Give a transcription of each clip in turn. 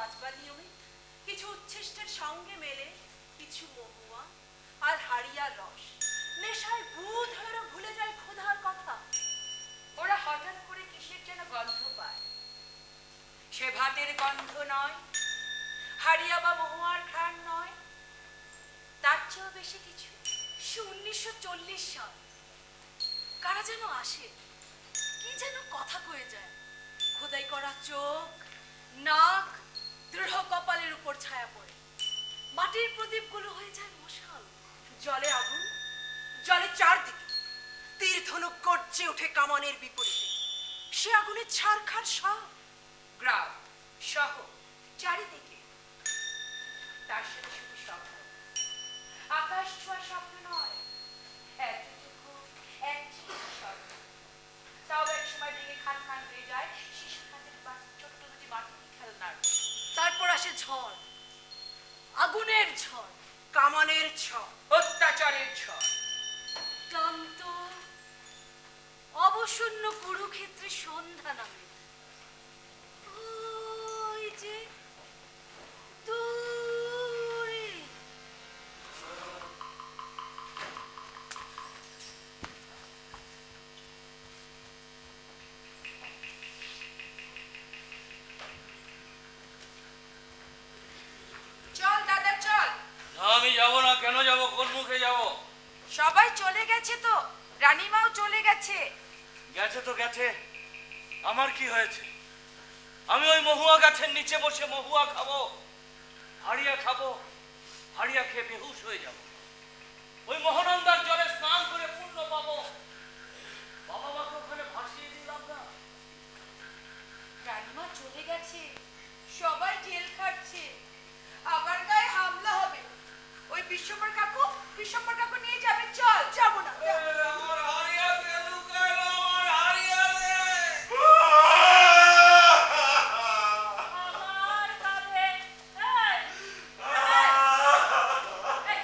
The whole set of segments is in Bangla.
বাঁচবার নিয়মে কিছু উচ্ছিষ্টের সঙ্গে মেলে কিছু মহুয়া আর হাড়িয়ার রস নেশায় বুধ হয়েও ভুলে যায় ক্ষুধার কথা। ওরা হঠাৎ করে কিসের যেন গন্ধ পায়, সে ভাতের গন্ধ নয়, হাড়িয়া বা মহুয়ার ঘ্রাণ নয়, তার চেয়েও বেশি কিছু। সে 1940 সাল, কারা যেন আসে, কি যেন কথা কয়ে যায়, খোদাই করা চোখ, নাক, দৃঢ় কপালের উপর ছায়া পড়ে, মাটির প্রদীপগুলো হয়ে যায় মশাল, জলে আগুন, জলে চারদিকে তীর ধনুক গর্জে ওঠে কামানের বিপরীতে। সে আগুনে ছারখার সব গ্রাম শহর চারিদিকে, তার সাথে শুধু স্বপ্ন, আকাশ ছোঁয়া স্বপ্ন নয়, এতটুকু একচিলতে স্বপ্ন। তাও এক সময় ভেঙে খান খান হয়ে যায় শিশু কাজের ছোট্ট দুটি মাটির খেলনার। তারপর আসে ঝড়, আগুনের ঝড়, কামানের ঝড়, অত্যাচারের ঝড়, ক্লান্ত অবসন্ন কুরুক্ষেত্রে সন্ধ্যা নামে। ওই যে দূরে চল দাদা চল। আমি যাব না। কেন যাব? কোন মুখে যাব? সবাই চলে গেছে তো, রানীমাও চলে গেছে। গেছে তো গেছে, আমার কি হয়েছে? আমি ওই মহুয়া গাছের নিচে বসে মহুয়া খাবো, হাড়িয়া খাবো, হাড়িয়া খেয়ে বেহুশ হয়ে যাব। ওই মহানন্দার জলে স্নান করে পুণ্য পাবো। বাবা মাকে ওখানে ভাসিয়ে দিলাম না। রানীমা চলে গেছে, সবাই জেল খাটছে, আবার গায়ে হামলা হবে। ওই বিশ্বম্বর কাকু নিয়ে যাবে। চল। যাবো না। আমার হাড়িয়া দে, লুকাইলো আমার হাড়িয়া দে। আমার খাবে। এই, এই,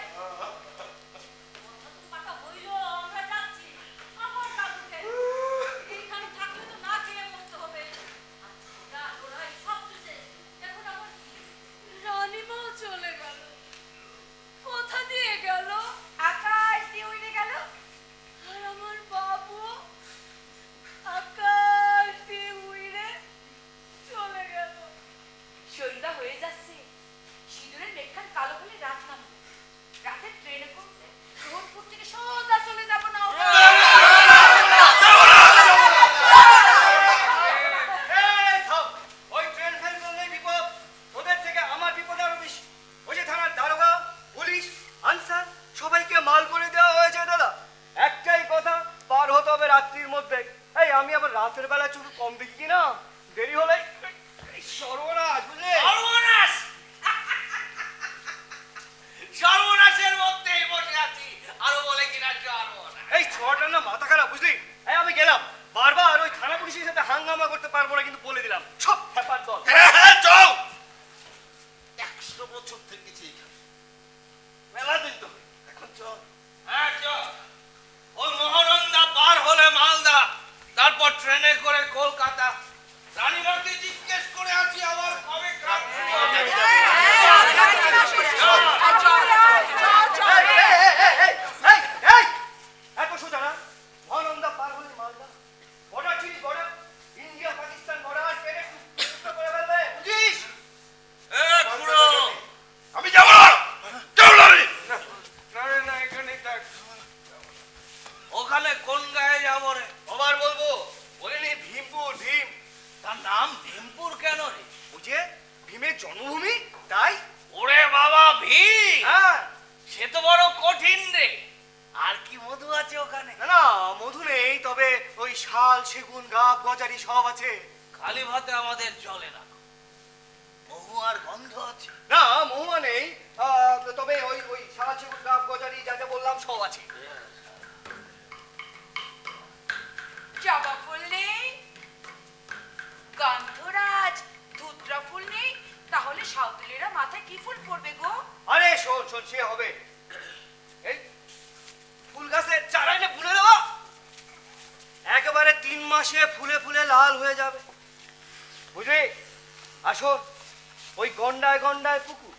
কথা হইল, আমরা যাচ্ছি। আমার কাকুকে এইখানে থাকলে তো না খেয়ে মরতে হবে। আচ্ছা, ওরাই সব চুষে। এখন আমার রানীমাও চলে গেল। কোথা দিয়ে গেল? আকাশ দিয়ে উড়ে গেল। আর আমার বাবু আকাশ দিয়ে উড়ে চলে গেল। সন্ধ্যা হয়ে যাচ্ছে, সিঁদুরের মেঘখান কালো হলে রাত নামবে। রাতের ট্রেনে করতে রোডপুর থেকে সোজা চলে যাবো না। ওই ট্রেন ফেল করলেই বিপদ, ওদের থেকে আমার বিপদ আরো বেশি। ওই যে থানার দারোগা, পুলিশ, আনসার সবাইকে মাল করে দেওয়া হয়েছে দাদা। একটাই কথা, পার হতে হবে রাত্রির মধ্যে। এই আমি আবার রাতের বেলা চুরু কম দেখি কিনা, দেরি হলে সর্বনাশ, বুঝলে? সর্বনাশ! সর্বনাশের মধ্যেই বসে আছি, আরো বলে কিনা সর্বনাশ। এই ছোয়াটার না মাথা খারাপ, বুঝলি? এই আমি গেলাম, বারবার ওই থানা পুলিশের সাথে হাঙ্গামা করতে পারবো না, কিন্তু বলে দিলাম সব হ্যাপার দল। হ্যাঁ চল। 100 বছর থেকেছি এখানে, মেলা দিন তো, এখন চল। হ্যাঁ চল। ওই মহানন্দা পার হলে মালদা, তারপর ট্রেনে করে কলকাতা। রানীমাকে জিজ্ঞেস করে আছি আবার কবে কাজ শুরু হবে। এত সোজা না, মহানন্দা পার হলে মালদা, বর্ডার চিনিস, বর্ডার ইন্ডিয়া পাকিস্তান বর্ডার পেরে টুকরো করে ফেলবে, বুঝিস? এ খুড়ো, আমি যাব না, চল নারী। না এখানে থাক। ওখানে কোন গায়ে যাবো রে? আবার বলবো, বলিনি ভীমপুর, ভীম। তার নাম ভীমপুর কেন রে? ওই যে ভীমের জন্মভূমি, তাই। ওরে বাবা ভীম, হ্যাঁ, সে তো বড় কঠিন রে। আর কি মধু আছে ওখানে? না না মধু নেই, তবে ওই শাল, সেগুন, গাব, গজারি সব আছে। খালি ভাতে আমাদের চলে না, মহুয়ার গন্ধ আছে। না মহুয়া নেই, তবে ওই ওই শাল, সেগুন, গাব, গজারি যা যা বললাম সব আছে। জবা ফুল নেই, গন্ধরাজ, ধুত্রা ফুল নেই, তাহলে সাঁওতালেরা মাথায় কি ফুল পরবে গো? আরে শোন শোন, সে হবে। এই ফুল গাছের চারা এনে বুনে দেবো, একেবারে 3 মাসে ফুলে ফুলে লাল হয়ে যাবে, বুঝলি? আসো, ওই গন্ডায় গন্ডায় পুকুর,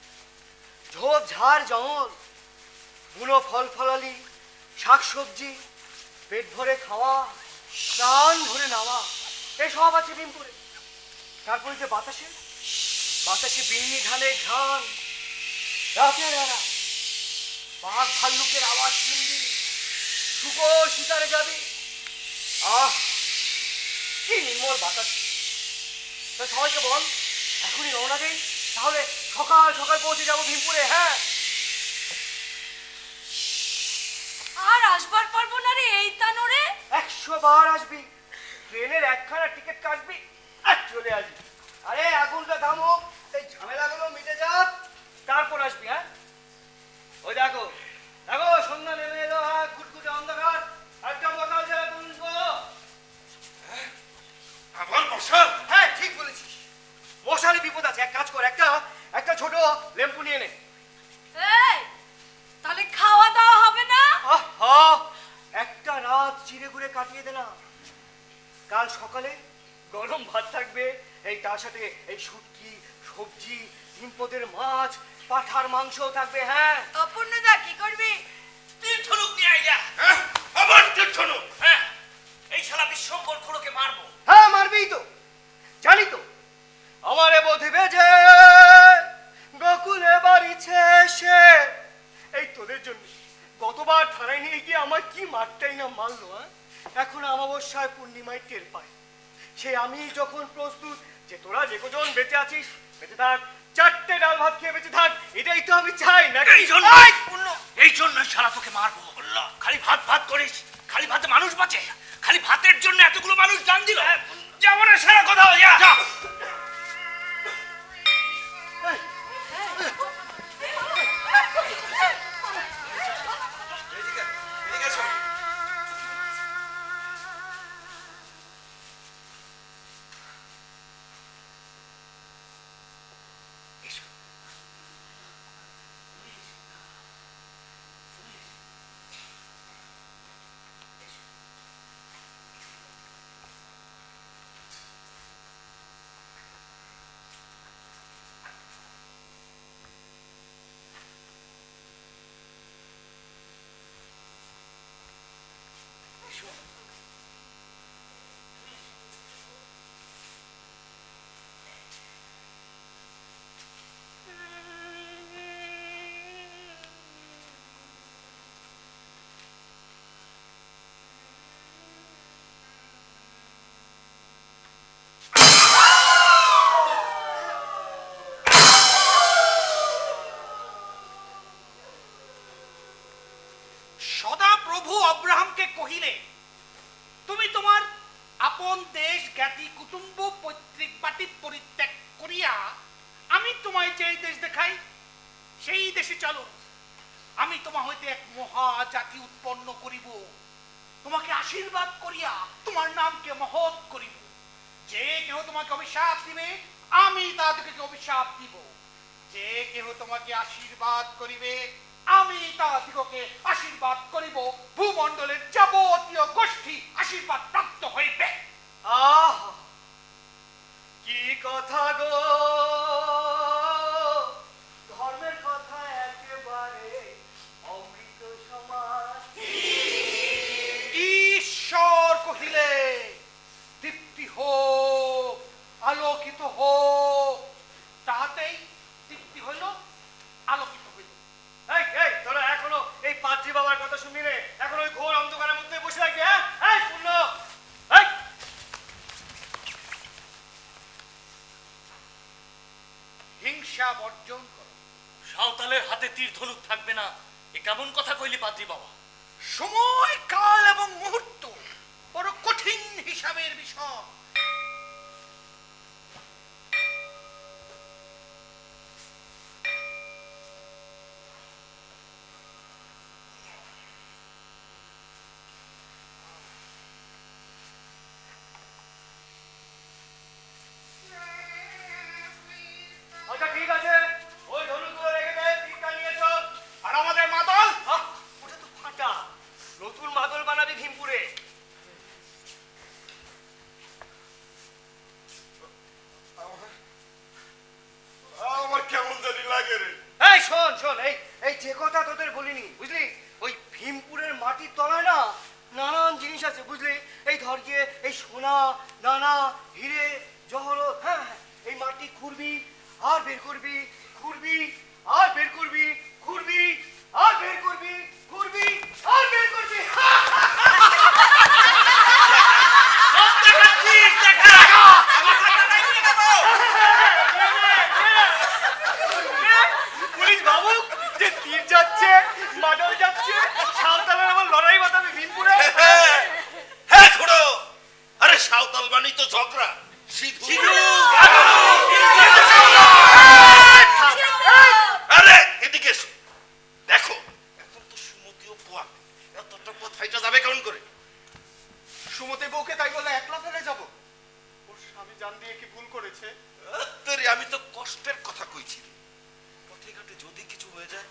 ঝোপ ঝাড় জঙ্গল, বুনো ফল ফলালি, শাকসবজি, পেট ভরে খাওয়া, প্রাণ ভরে নাওয়া, এসব আছে ভীমপুরে। তারপরে যে বাতাসে বাতাসে বিন্নি ধানের ঘ্রাণ, রাতের বেলা বাঘ ভাল্লুকের আওয়াজ শুনবি, শুকো শিকারে যাবি। আহ, কি নির্মল বাতাস। তা সবাইকে বল এখনই রওনা দেই, তাহলে সকাল সকাল পৌঁছে যাবো ভীমপুরে। হ্যাঁ, আর আসবার পারবো না রে এই তানোরে। 100 বার আসবি, ট্রেনের একখানা টিকিট কাটবি আর চলে আসবি। আরে আগুনটা থামো, এই ঝামেলাগুলো মিটে যাক, তারপর আসবি। হ্যাঁ, ওই দেখো দেখো সন্ধ্যা নেমে এলো। হ্যাঁ, ঘুটঘুটে অন্ধকার, একটা মশাল জ্বালা তুলবো। আবার মশাল? হ্যাঁ, ঠিক বলেছিস, মশালে বিপদ আছে। এক কাজ কর, একটা ছোট লেম্পু নিয়ে নে। এই তাহলে খাওয়া দাওয়া হবে না? আহা, একটা রাত চিড়ে ঘুরে কাটিয়ে দে না। কাল সকালে গরম ভাত থাকবে, এই তার সাথে এই শুটকি, সবজি, হিমপদের মাছ, পাঠার মাংসও থাকবে। হ্যাঁ, অপূর্ণদা কি করবি? তীর ধনুক নিয়ে আইলা। হ্যাঁ, আবার তীর্থনু? হ্যাঁ, এই শালা বিশ্বম্বর খুড়োকে মারবো। হ্যাঁ মারবি তো, জানি তো। আমারে বোধিবে যে গোকুলে বাড়িছে সে, এই তোদের জন্য গতবার থানায় নিয়ে গিয়ে আমার কি মারটাই না মারলো। হ্যাঁ, এখন অমাবস্যায় পূর্ণিমায় টের পায় সে। আমি যখন প্রস্তুত যে তোরা যে কজন বেঁচে আছিস, বেঁচে থাক, 4টে ডাল ভাত খেয়ে বেঁচে থাক, এটাই তো আমি চাই না। এই জন্য শালা তোকে মারবো। খালি ভাত ভাত করিস, খালি ভাতে মানুষ বাঁচে, খালি ভাতের জন্য এতগুলো মানুষ জান দিল। যাবো না সারা কোথাও, যা। এদিকে এসো। সদাপ্রভু অব্রাহামকে কহিলে, তুমি তোমার আপন দেশ জ্ঞাতি কুটুম্ব পৈতৃক বাটি পরিত্যাগ করিয়া আমি তোমায় যে দেশ দেখাই সেই দেশে চলো। আমি তোমা হইতে এক মহা জাতি উৎপন্ন করিব, তোমাকে আশীর্বাদ করিয়া তোমার নামকে মহৎ করিব। যে কেহ তোমাকে অভিশাপ দিবে আমি তাদেরকে অভিশাপ দিব, যে কেহ তোমাকে আশীর্বাদ করিবে আমি তাদিগকে আশীর্বাদ করিব। ভূমণ্ডলের যাবতীয় গোষ্ঠী আশীর্বাদ প্রাপ্ত হইবে। আহ, কি কথা গো, ধর্মের কথা একেবারে অমৃত সমান। ঈশ্বর কহিলে, দীপ্তি হোক, আলোকিত হোক। তাহাতেই দীপ্তি হইল, আলোকিত হইল। এই এই তোরা এখনো এই পাদ্রী বাবার কথা শুনবি রে? এখন ওই ঘোর অন্ধকারের মধ্যে বসে থাকবি? হ্যাঁ, এই পূর্ণ, এই হিংসা বর্জন করো। সাঁওতালের হাতে তীর ধনুক থাকবে না, এ কেমন কথা কইলি পাদ্রী বাবা? সময়, কাল এবং মুহূর্ত বড় কঠিন হিসাবের বিষয়। আচ্ছা ঠিক আছে, ওই ধনুকগুলো রেখে দে, তীরটা নিয়ে চল। আর আমাদের মাতাল আহ, ওটা তো ফাটা, নতুন মাদল বানাবি ভীমপুরে। লাগে রে। এই শোন শোন, এই এই যে কথা তোদের বলিনি বুঝলি, ওই ভীমপুরের মাটির তলায় না নানান জিনিস আছে বুঝলি। এই ধর গিয়ে এই সোনা দানা হিরে জহরত, হ্যাঁ হ্যাঁ, এই মাটি খুঁড়বি আর বের করবি, খুঁড়বি আর বের করবি, খুঁড়বি আর বের করবি, খুঁড়বি আর বের করবি। পুলিশ বাবু যে তীর যাচ্ছে, মাডল যাচ্ছে, সাঁওতালের আমার লড়াই বাঁধাবে ভীমপুরে। হ্যাঁ খুড়ো, আরে সাঁওতাল বানি তো ঝগড়া সিধু। আরে এদিকে এসো, দেখো এখন তো সুমতিও পোয়া, এতটা পথ হাইটা যাবে কেমন করে? সুমতি বউকে তাই বলে একলা ফেলে যাব? ওর স্বামী জান দিয়ে কি ভুল করেছে? আত্মরে, আমি তো কষ্টের কথা কইছি। পথে ঘাটে যদি কিছু হয়ে যায়?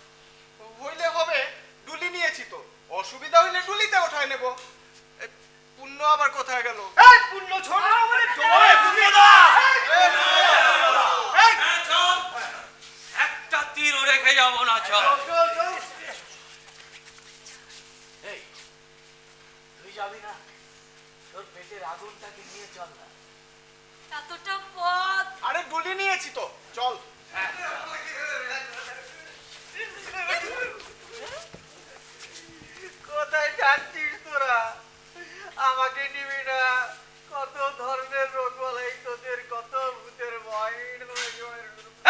হইলে হবে, ডুলি নিয়েছি তো, অসুবিধা হইলে ডুলিতে ওঠায় নেব। এ, পুণ্য আবার কোথায় গেল? এই পুণ্য ছোড়া মানে ডোবায় পুণ্যদা। এই হ্যাঁ, চল। একটা তীরও রেখে যাবো না, চল। চল, চল। এই তুই যাবি না? তোর পেটের আগুনটাকে নিয়ে চল না। এতটা পথ আরে ডুলি নিয়েছি তো, চল। কোথায় যাচ্ছিস তোরা? আমাকে নিবি না? কত ধর্মের রোগ বলাই তোদের, কত ভূতের ভয়।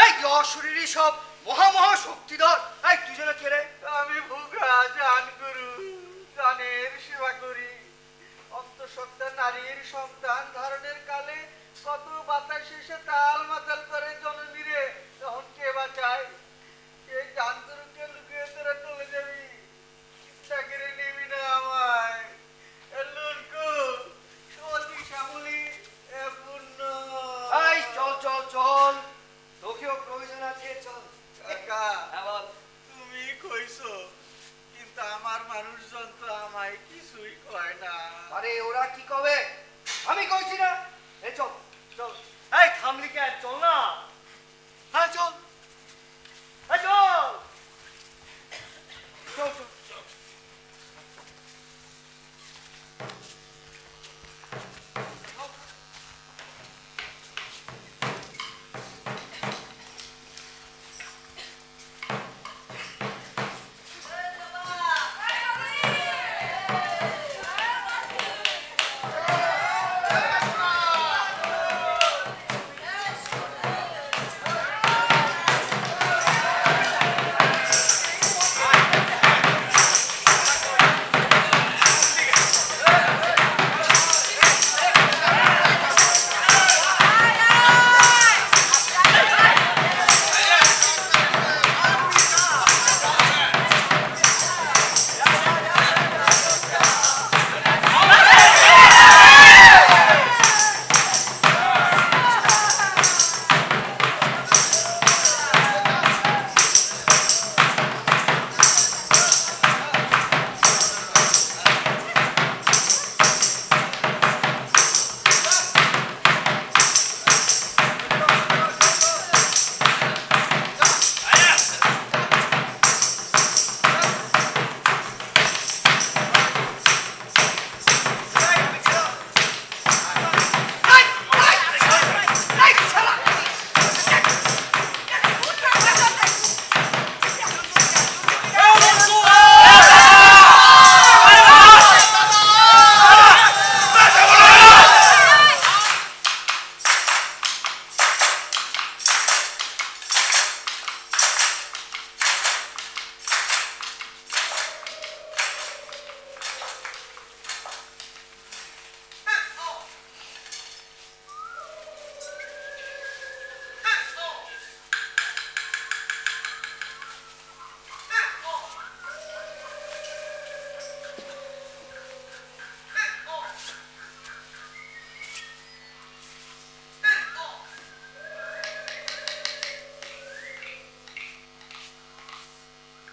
এই অশরীরী সব মহা মহা শক্তিধর। এই তুই যেন কে রে? আমি ভুগা জান গুরু, জানের সেবা করি। অন্তঃসত্ত্বা নারীর সন্তান ধারণের কালে কত বাতাস এসে তাল মাতাল করে জননীরে, তখন কে বাঁচায়? এই জান গুরুকে লুকিয়ে তোরা চলে যাবি, চাকরি নিবি না আমায়। লুনকু সতী শ্যামলী এ পূর্ণ। এই চল চল চল, তোকেও প্রয়োজন আছে, চল। কাকা, বল। তুমি কইছো, কিন্তু আমার মানুষজন তো আমায় কিছুই কয় না। আরে ওরা কি কবে, আমি কইছি না? এই চল চল। এই থামলি কেন? চল না। হ্যাঁ চল, এই চল চল চল।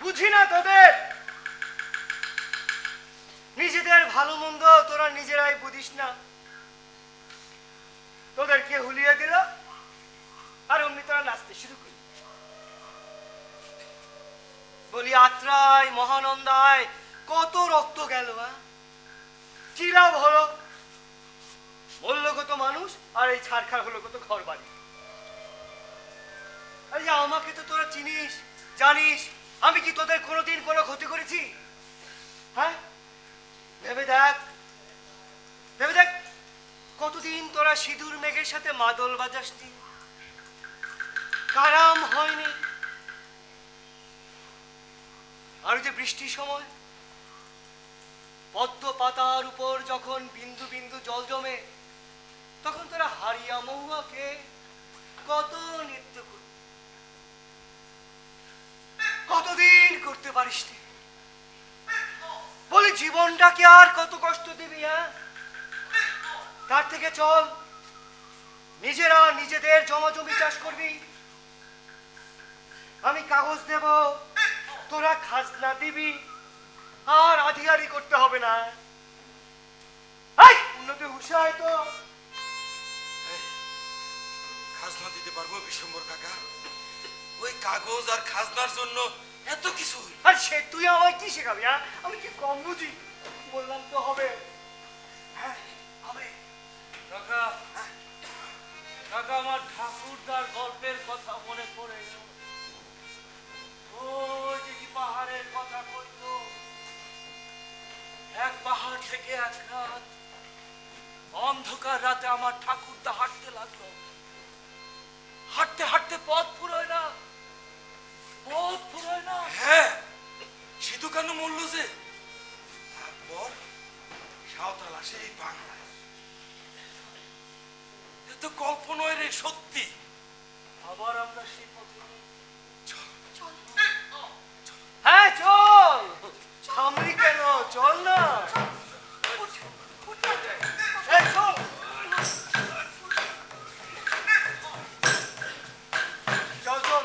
বুঝি না তোদের, নিজেদের ভালো মন্দ তোরা নিজেরাই বুঝিস না। তোদেরকে হুলিয়ে দিল আর অমনি তোরা নাচতে শুরু করলি। বলি আত্রায় মহানন্দায় কত রক্ত গেল, কি লাভ হলো? বললো কত মানুষ, আর এই ছাড়খাড় হলো কত ঘর বাড়ি। আরে আমাকে তো তোরা চিনিস, জানিস, আমি কি তোদের কোনোদিন কোনো ক্ষতি করেছি? হ্যাঁ, ভেবে দেখ, ভেবে দেখ, কতদিন তোরা সিঁদুর মেঘের সাথে মাদল বাজাসনি, কারাম হয়নি। আর যে বৃষ্টির সময় পদ্ম পাতার উপর যখন বিন্দু বিন্দু জল জমে, তখন তোরা হারিয়া মহুয়াকে কত নৃত্য করতে, কতদিন করতে পারিস নি। বলি জীবনটাকে আর কত কষ্ট দিবি? তার থেকে চল নিজেরা নিজেদের জমি চাষ করবি, আমি কাগজ দেব, তোরা খাজনা দিবি, আর আধিকারি করতে হবে না। উন্নতি হুঁশিয়ার তো। খাজনা দিতে পারবো বিশ্বম্বর কাকা? ওই কাগজ আর খাজনার জন্য এত কিছু? আর সে তুই আমায় কি শেখাবি? আমি কি কম বুঝি? বললাম তো হবে। হ্যাঁ হবে। কাকা, কাকা, আমার ঠাকুরদার গল্পের কথা মনে পড়ে গেল। ওই যে কি পাহাড়ের কথা কইতো, এক পাহাড় থেকে এক রাত, অন্ধকার রাতে আমার ঠাকুরদা হাঁটতে লাগলো। হাঁটতে হাঁটতে পথ ফুরোয় না, পথ ফুরোয় না। হ্যাঁ, সিধু কানু মরল যে, তারপর সাঁওতাল আসে এই বাংলায়। এ তো কল্পনায় রে, সত্যি। আবার আমরা সেই পথে। হ্যাঁ চল, থামলি কেন? চল না। এই চল। চল চল।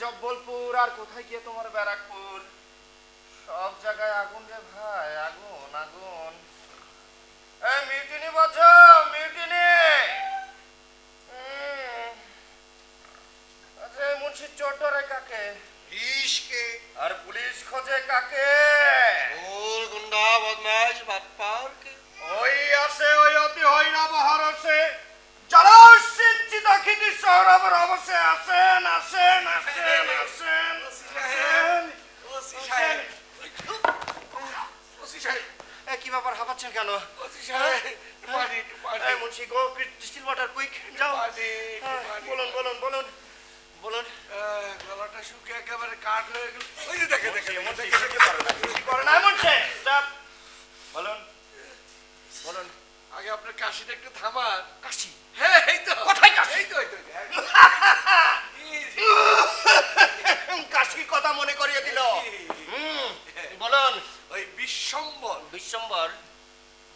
জব্বলপুর আর কোথায় গিয়ে তোমার ব্যারাকপুর, সব জায়গায় আগুন রে ভাই, আগুন আগুন। এই মিউটিনি বাজো, মিউটিনি। আরে মুন্সি চোর ধরে কাকে? ইসকে আর পুলিশ খোঁজে কাকে? ওর গুন্ডা বদমাশ বাটপার কে? ওই আছে, ওই অতি হইরা বাহার আছে, যারা সিঞ্চিত খিদি সৌরভের অবশ্যই আসেন আসেন আসেন আসেন আসেন। কি ব্যাপার, হাঁপাচ্ছেন কেন? মুন্সি গো, ডিস্টিল ওয়াটার কুইক, যাও। বলুন বলুন বলুন বলুন। গলাটা শুকিয়ে একেবারে কাঠ হয়ে গেল। ওই যে দেখে দেখে বলুন বলুন। আগে আপনার কাশিটা একটু থামান। কাশি? হ্যাঁ, এই তো। কোথায় কাশি? এই তো, এই তো। কাশির কথা মনে করিয়ে দিল। বলুন। ওই বিশ্বম্বর বিশ্বম্বর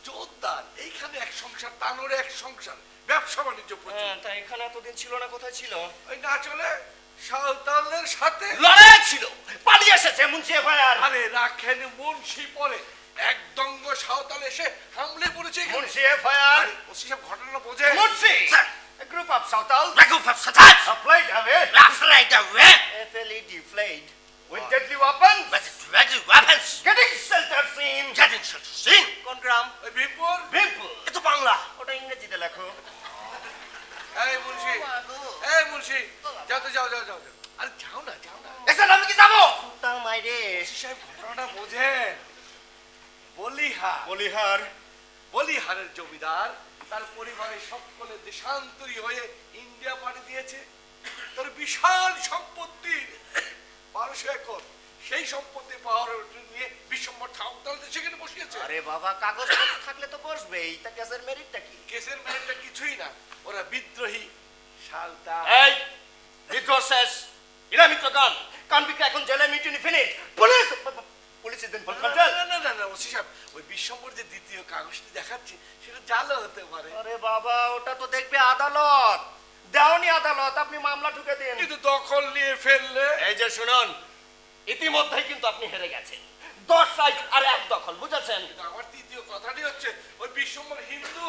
জোরদার, এইখানে এক সংসার, তানোরে এক সংসার, ব্যবসা বাণিজ্য প্রচুর। তা এখানে এতদিন ছিল না, কোথায় ছিল? ওই না চলে সাঁওতালদের সাথে লড়াই ছিল, পালিয়ে এসেছে মুন্সি এফআইআর। আরে রাখেন মুন্সি পরে এক দঙ্গ সাঁওতাল এসে হামলে পড়েছে এখানে। মুন্সি এফআইআর। ওসি সাহেব ঘটনা বোঝে। Munshi sir. a group of Sautal Raghu of Satat. applied away Right away. FLED flayed with deadly weapons But ready weapons. getting shelter scene Getting seen. কোন গ্রাম ওই ভীমপুর। বিপুল এ তো বাংলা। ওটা ইংরেজিতে লেখো এই মুন্সি, এই মুন্সি, যাও তো, যাও যাও যাও যাও। আরে যাও না, যাও না। এসে আমি কি যাবো? তা মাইরে ওসি সাহেব ঘটনাটা বোঝেন। বলিহার, বলিহার বলিহারের জমিদার তার পরিবারের সকলে দেশান্তরী হয়ে ইন্ডিয়া পাড়ি দিয়েছে। তার বিশাল সম্পত্তির 1200 একর, সেই সম্পত্তি পাওয়ার নিয়ে বিশ্বম্বর সাঁওতাল সেখানে বসিয়েছে। আরে বাবা কাগজ থাকলে তো বসবেই তা কেসের মেরিটটা কি কেসের মেরিটটা কিছুই না, ওরা বিদ্রোহী সালতা। এই বিদ্রোহ ইরামিত্রগণ কনভিক্ট এখন জেলে mutiny finish police police is in full control না না না না ওসি সাহেব, ওই বিশ্বম্বর যে দ্বিতীয় কাগজটি দেখাচ্ছি সেটা জালও হতে পারে। আরে বাবা ওটা তো দেখবে আদালত দেওনি আদালত আপনি মামলা ঢুকে দিন কিন্তু দখল নিয়ে ফেললে। এই যে শুনুন ইতিমধ্যেই কিন্তু আপনি হেরে গেছেন 10 সাইজ আর 1 দখল বুঝেছেন কিন্তু আমার তৃতীয় কথাটি হচ্ছে ওই বিশ্বম্বর হিন্দু।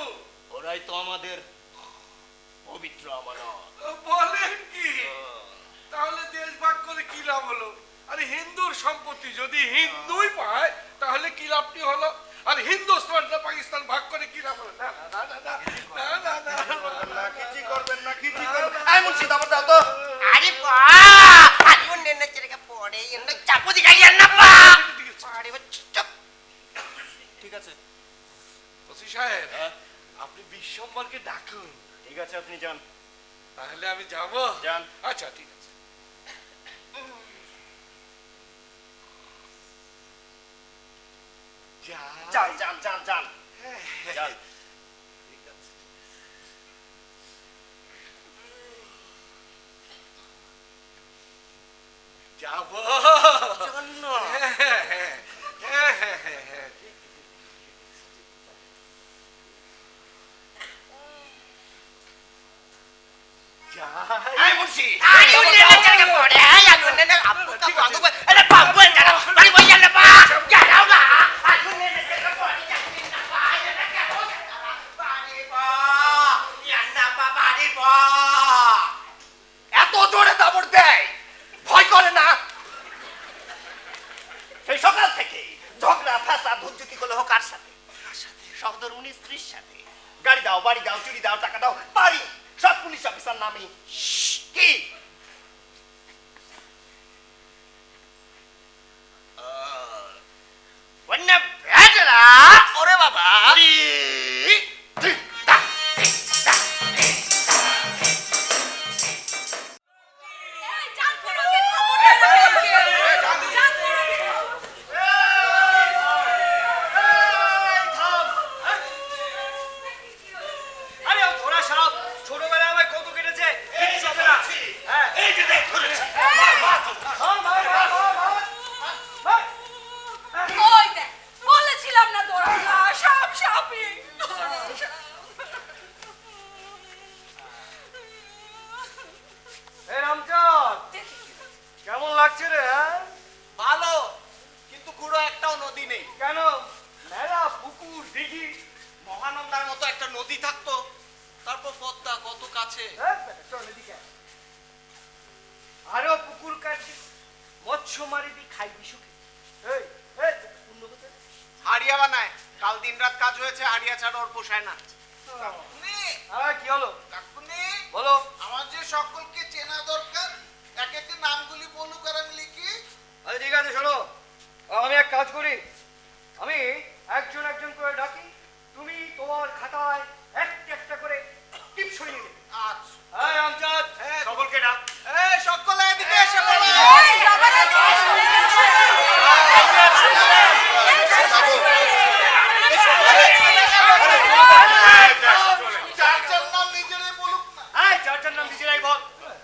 ওরাই তো আমাদের পবিত্র আমানত বলেন কি? তাহলে দেশ ভাগ করে কি লাভ হলো? আরে হিন্দুর সম্পত্তি যদি হিন্দুই পায় তাহলে কি লাভটি হলো? আর হিন্দুস্তানটা পাকিস্তান ভাগ করে কি লাভ হলো? না না না না না না না না না কিছু করবেন না কিছু করবেন এই মুন্সি দাও দাও তো আরে বা আরে ওনে না চেরকা পড়ে এন্ড চাপু দিগাই না পা আরে চুপ। ঠিক আছে ওসি সাহেব, আপনি বিশ্বম্বরকে ডাকুন। ঠিক আছে আপনি যান তাহলে আমি যাব। যান। আচ্ছা ঠিক আছে। যান যান যান যান যান ঠিক আছে। যাব। জন্য হ্যাঁ, হ্যাঁ, হ্যাঁ, হ্যাঁ, হ্যাঁ, হ্যাঁ, হ্যাঁ, ঠিক, ঠিক, ঠিক, ঠিক। যাই। এই মুন্সি আরে ওনে না চেরকা পড়ে আরে ওনে না আপু কা বাগু আরে বাবু না আরে বই না পা যা যাও না আরে ওনে না চেরকা পড়ে যাচ্ছি না পা না কে বল আরে বা ইয়ান্না বাবা আরে বা এত জোরে দাবড় দেয় ভয় করে না সেই সকাল থেকে ঝগড়া ফাঁসা ধুজ্জুতি করলে হোক কার সাথে শহরের 19-30 সাথে গাড়ি দাও বাড়ি দাও চুরি দাও টাকা দাও বাড়ি সব পুলিশ অফিসার নামে কি ওনে বেজরা ওরে বাবা আরে ওরা সব ছোটবেলায় আমায় কত কেটেছে কিচ্ছু হবে না হ্যাঁ এই যে দেখ ধরেছে ওই দেখ, বলেছিলাম না দৌড়াবি না, সাপ সাপই। এই রামচাঁদ কেমন লাগছে রে হ্যাঁ ভালো কিন্তু গুড়ো একটাও নদী নেই কেন মেলা পুকুর দিঘি মহানন্দার মতো একটা নদী থাকতো তারপর পদ্মা কত কাছে চল এদিকে আরো পুকুর কাটবি মৎস্য মারিবি খাইবি সুখে এই এই পূর্ণ কোথায় হাড়িয়া বানায় কাল দিন রাত কাজ হয়েছে হাড়িয়া ছাড়া ওর পোষায় না কি হলো কাকুনি, বলো আমার যে সকলকে চেনা দরকার এক একটি নামগুলি বলুক আর আমি লিখি। আচ্ছা ঠিক আছে শোনো আমি এক কাজ করি আমি একজন একজন করে ডাকি তুমি তোমার খাতায় একটা একটা করে টিপ সরিয়ে দেবে আচ্ছা। হ্যাঁ রামচাঁদ সকলকে ডাক এই সকলে এদিকে এসে পড়ো। এই সবাই চারজন নাম নিজেরাই বলুক না। হ্যাঁ চারটার নাম নিজেরাই বল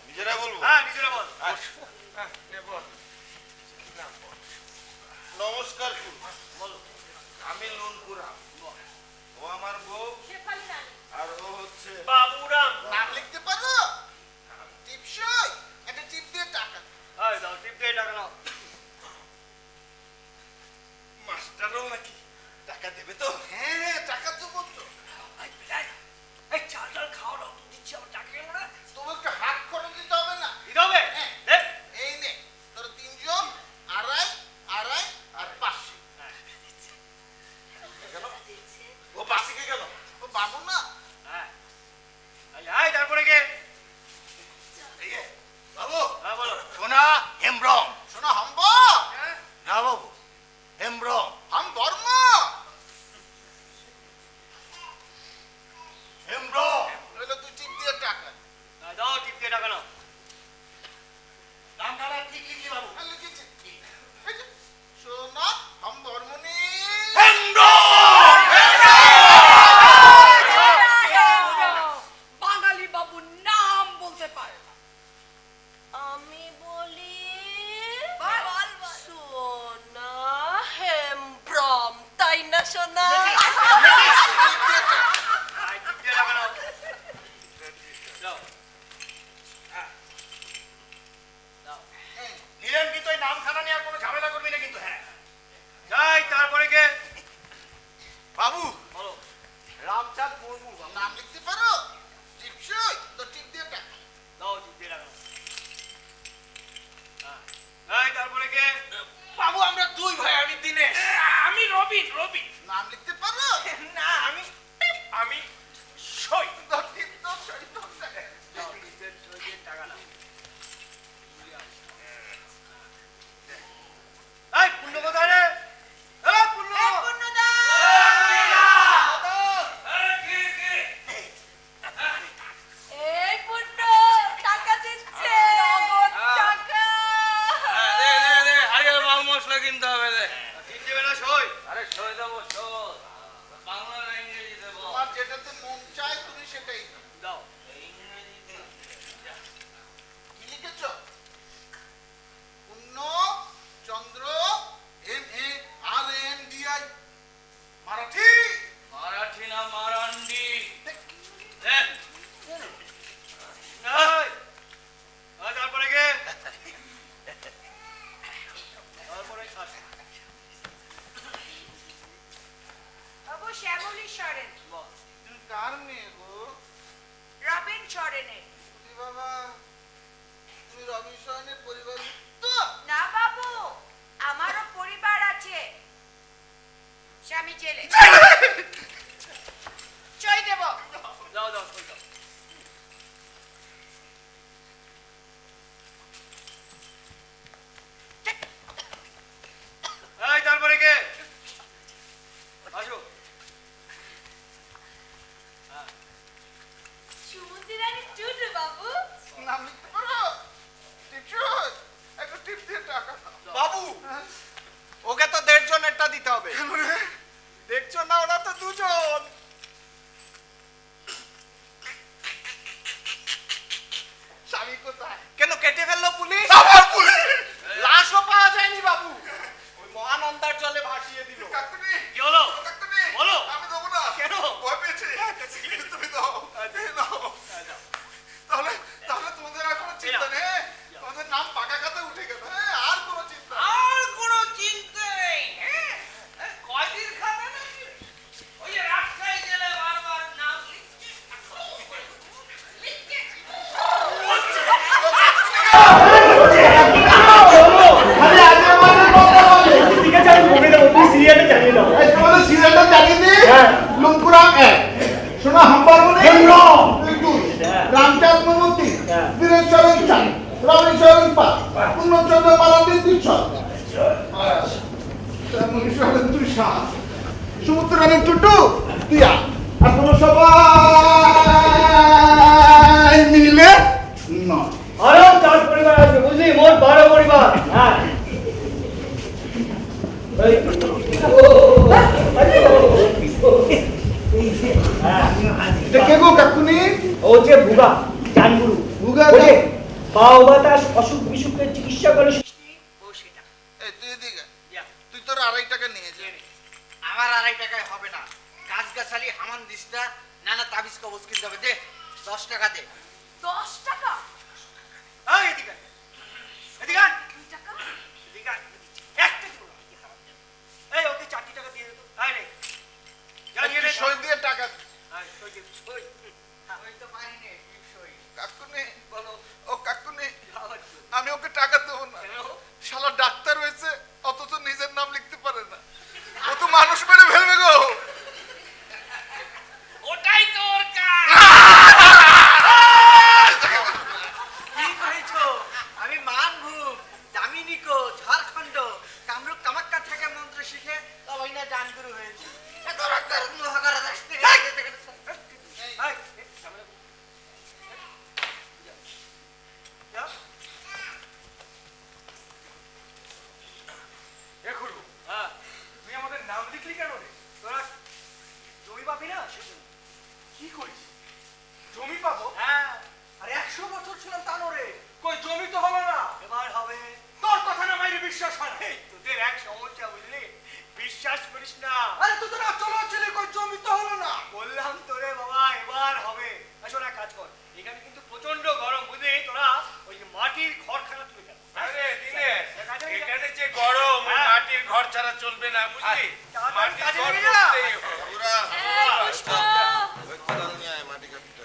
নিজেরাই বলবো। হ্যাঁ নিজেরা বল নমস্কার বলো। আমি লুনপুরা, ও আমার বউ আর ও হচ্ছে বাবুরাম নাম লিখতে পারো? টিপসই একটা টিপ দিয়ে টাকা এই দাও টিপ দিয়ে টাকা নাও মাস্টারও নাকি টাকা দেবে তো? হ্যাঁ টাকা দেবো তো। এই চাল ডাল খাওয়া দাও তো দিচ্ছি আমার টাকা কেন না তোমাকে একটু হাত করে দিতে হবে না? দিতে হবে হ্যাঁ। দে। এই নে তোর তিনজন, আড়াই আড়াই আর 500। কেন? ও 500 কে গেল? ও বাবু না? হ্যাঁ আয় তারপরে কে এই যে, বাবু হ্যাঁ বলো সোনা হেমব্রম। শোনা হাম্ব, না বাবু, হেমব্রম। হাম বর্ম। হেমব্রম। নইলে তুই টিপ দিয়ে টাকা। দাও টিপ দিয়ে টাকা নাও নামটা ঠিক লিখলি বাবু। আর লিখেছি কি? এই যে, শোনা হাম বর্মনি। বাঙালি বাবুর নাম বলতে পারে না। আমি বলি সোনা হেমব্রম, তাই না সোনা? আয় টিপ দিয়ে টাকা নাও দাও দাও নিলেন কিন্তু এই নাম খানা নিয়ে আর কোনো ঝামেলা করবি না কিন্তু। হ্যাঁ যাই তারপরে কে বাবু, বলো রামচাঁদ মুর্মু বাবু। নাম লিখতে পারো? টিপসই তো টিপ দিয়ে টাকা। দাও টিপ দিয়ে টাকা নাও যাই তারপরে কে বাবু আমরা দুই ভাই, আমি দিনেশ। আমি রবিন রবিন। নাম লিখতে পারো? না আমি সই। তো টিপ তো সই তো টাকা। দাও টিপ দিয়ে টাকা নাও এই পূর্ণ কোথায় রে এই পূর্ণ এই পূর্ণ টাকা দিচ্ছে, নগদ টাকা। হারিয়ার মাল মশলা কিনতে হবে দে ঠিক দেবে না সই আরে সই দেবো সই বাংলা না ইংরেজি দেবো তোমার যেটাতে মন চায় তুমি সেটাই দাও। দাও কি লিখেছ? পূর্ণ চন্দ্র MARANDI মারাঠি। মারাঠি না মারান্ডি তারপরে কে তারপরে বাবু শ্যামলী সরেন, তুমি কার মেয়ে গো? রবিন সরেনের। তুই বাবা, তুমি রবি শরণের পরিবার তো? না বাবু, আমারও পরিবার আছে। স্বামী জেলে। সই দেব। দাও দাও সই দাও এই তারপরে কে আসো সুমতি রানী টুটু বাবু। নাম লিখতে পারো? টিপসই একটু টিপ দিয়ে টাকা দাও। বাবু ওকে তো 1.5 জনেরটা দিতে হবে। দেখছো না ওরা তো দুজন। স্বামী কোথায়? কেন কেটে ফেললো পুলিশ? আবার পুলিশ? লাশও পাওয়া যায়নি বাবু, ওই মহানন্দার জলে ভাসিয়ে দিল। কাকুনি, কি হলো কাকুনি, বলো। আমি দেবো না। কেন? ভয় পেয়েছে। তুমি দাও, এই নাও। তাহলে তাহলে তোমাদের আর কোনো চিন্তা এই নাও। নেই। তোমাদের নাম পাকা খাতায় উঠে গেল। হ্যাঁ, আর কোনো চিন্তা নেই। আর কোনো চিন্তা নেই। হ্যাঁ কয়দিন খাবে নাকি? ওই যে রাস্তায় গেলে বারবার নাম লিখতে তোমাদের সিরিয়ালটা চালিয়ে দিই। লুঙ্কুরাম 1, সোনা হাম্বারমনি 2, রামচাঁদ মুর্মু 3, বীরেশ্বরন 4, রবিচরণ 5, পূর্ণচন্দ্র মারান্ডি 2, মনীশ্বরন 2, 7, সমুদ্রানী টুটু 2, 8, আর তোমরা সবাই মিলে 9। আরো 4 পরিবার আছে বুঝলি, মোট 12 পরিবার। হ্যাঁ এটা কে গো কাকুনি? ও যে ভুগা জানগুরু ভুগা ওই যে বাউ বাতাস অসুখ বিসুখের চিকিৎসা করে। ও সেটা এই তুই এদিকে। তুই তোর 2.5 টাকা নিয়ে যা। আমার 2.5 টাকায় হবে না। গাছগাছালি হামান দিস্তা নানা তাবিজ কবজ কিনতে হবে। দে 10 টাকা দে। 10 টাকা। এই এদিকে এদিকে আয়। 2 টাকা। এদিকে আয়। একটা দিব না। এই ওকে 4 টাকা দিয়ে দে তো আয় রে ওই তো পারিনি সই কাকুনে বলো ও কাকুনে আবার কি? আমি ওকে টাকা দেবো না শালা ডাক্তার হয়েছে অথচ নিজের নাম লিখতে পারে না ও তো মানুষ মেরে ফেলবে গো ওটাই তোর কাজ। কি কইছো আমি মানভূম দামিনীকো ঝাড়খণ্ড কামরূপ কামাক্কা থেকে মন্ত্র শিখে তবে না জানগুরু হয়েছে এত রক্ত মহাকার আসতে দেখুন তুই আমাদের নাম লিখলি কেন রে? তোরা জমি পাবি না সেজন্য। কি করিস? জমি পাবো? হ্যাঁ আরে 100 বছর ছিলাম তা নরে। কই জমি তো হলো না। এবার হবে তোর কথা না মাইরে বিশ্বাস হয় না। তোদের এক সমস্যা বুঝলি বিশ্বাস করিস না আরে তুই তো না চলো ছেলে কই জমি তো হলো না। বললাম তোরে বাবা এবার হবে আসলে এক কাজ কর এখানে কিন্তু প্রচন্ড গরম বুঝলি তোরা ওই যে মাটির ঘরখানা তুলে ফেল আরে দিনেশ, এখানে যে গরম ওই মাটির ঘর ছাড়া চলবে না বুঝলি? তাড়াতাড়ি মাটির কাজে ঘর লেগে যা। করতেই হবে। পুরা এই পুষ্প, ওই কোদাল নিয়ে আয় মাটি কাটতে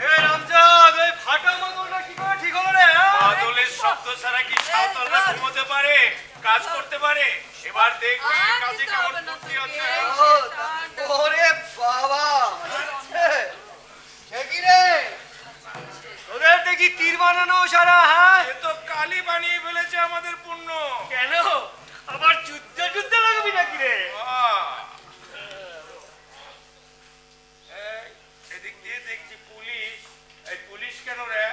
এই রামচাঁদ এই ফাটা মাদলটা কি করে ঠিক হলো রে? বাদলের শব্দ ছাড়া কি সাঁওতালরা ঘুমোতে পারে, কাজ করতে পারে? এবার দেখবি আর কাজে দিতে কেমন হবে না ফুর্তি তোকে। আছে। ওরে বাবা সে কি রে তোদের দেখি তীর বানানো সারা হ্যাঁ? এ তো কালি বানিয়ে ফেলেছে আমাদের পুণ্য। কেন? আবার যুদ্ধে লাগবি নাকি রে? এই, এদিক দিয়ে দেখছি পুলিশ। এই পুলিশ কেন রে?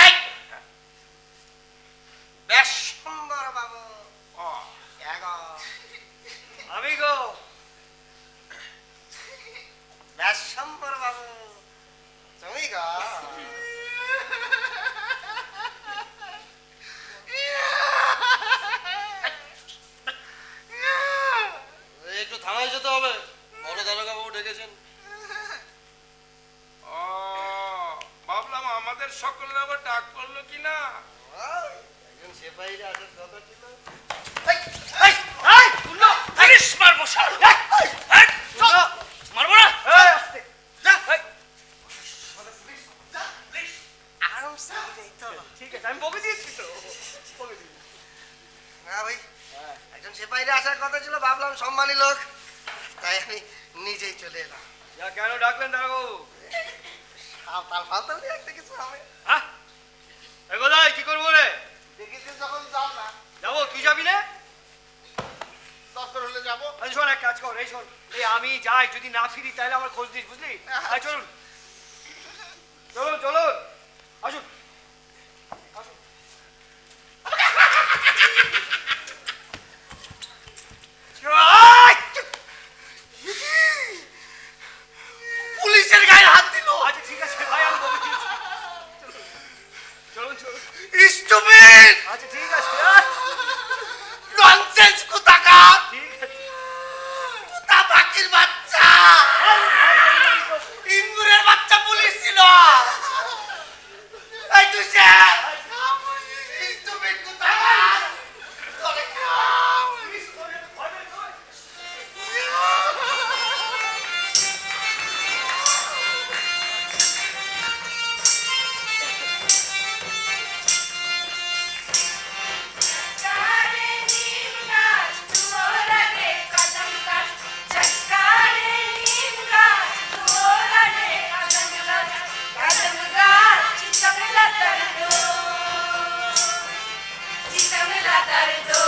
এই! বেশ সুন্দর বাবু এগো আমি গো বেশ সুন্দর বাবু তুমি গা একটু থানায় যেতে হবে বড় দারোগা বাবু ডেকেছেন ও, ভাবলাম আমাদের সকলের আবার ডাক পড়লো কিনা। একজন সেপাহীরা আসার কথা ছিল পুলিশ মারবো শাল। মারবো না। এই আস্তে যা এই, আরামসে বুঝেই তো ঠিক আছে আমি বকে দিয়েছি তো বকে দিয়েছি। না ভাই একজন সেপাহীরা আসার কথা ছিল ভাবলাম সম্মানী লোক তাই আমি নিজেই চলে এলাম যা কেন ডাকলেন দাঁড়াবো? সাঁওতাল ফালতাল দিয়ে একটা কিছু হবে হ্যাঁ এই কোথায় কি করবো রে? ডেকেছেন যখন যাও না যাবো তুই যাবি না? দরকার হলে যাবো আরে শোন এক কাজ কর এই শোন এই আমি যাই যদি না ফিরি তাহলে আমার খোঁজ দিস বুঝলি? আয় চলুন চলুন চলুন আসুন আসুন পুলিশের গায়ে হাত দিল আচ্ছা ঠিক আছে ভাই আমি বকে দিয়েছি চলুন চলুন স্টুপিড আচ্ছা ঠিক আছে ননসেন্স কোথাকার ঠিক আছে কুতা পাখির বাচ্চা ইন্দুরের বাচ্চা পুলিশ ছিল এই তুই স্টুপিড কোথাকার তোরে चटकारे नीम गाछ तोरा रे कदम गाछ चटकारे नीम गाछ तोरा रे कदम गाछ चितमला तर दो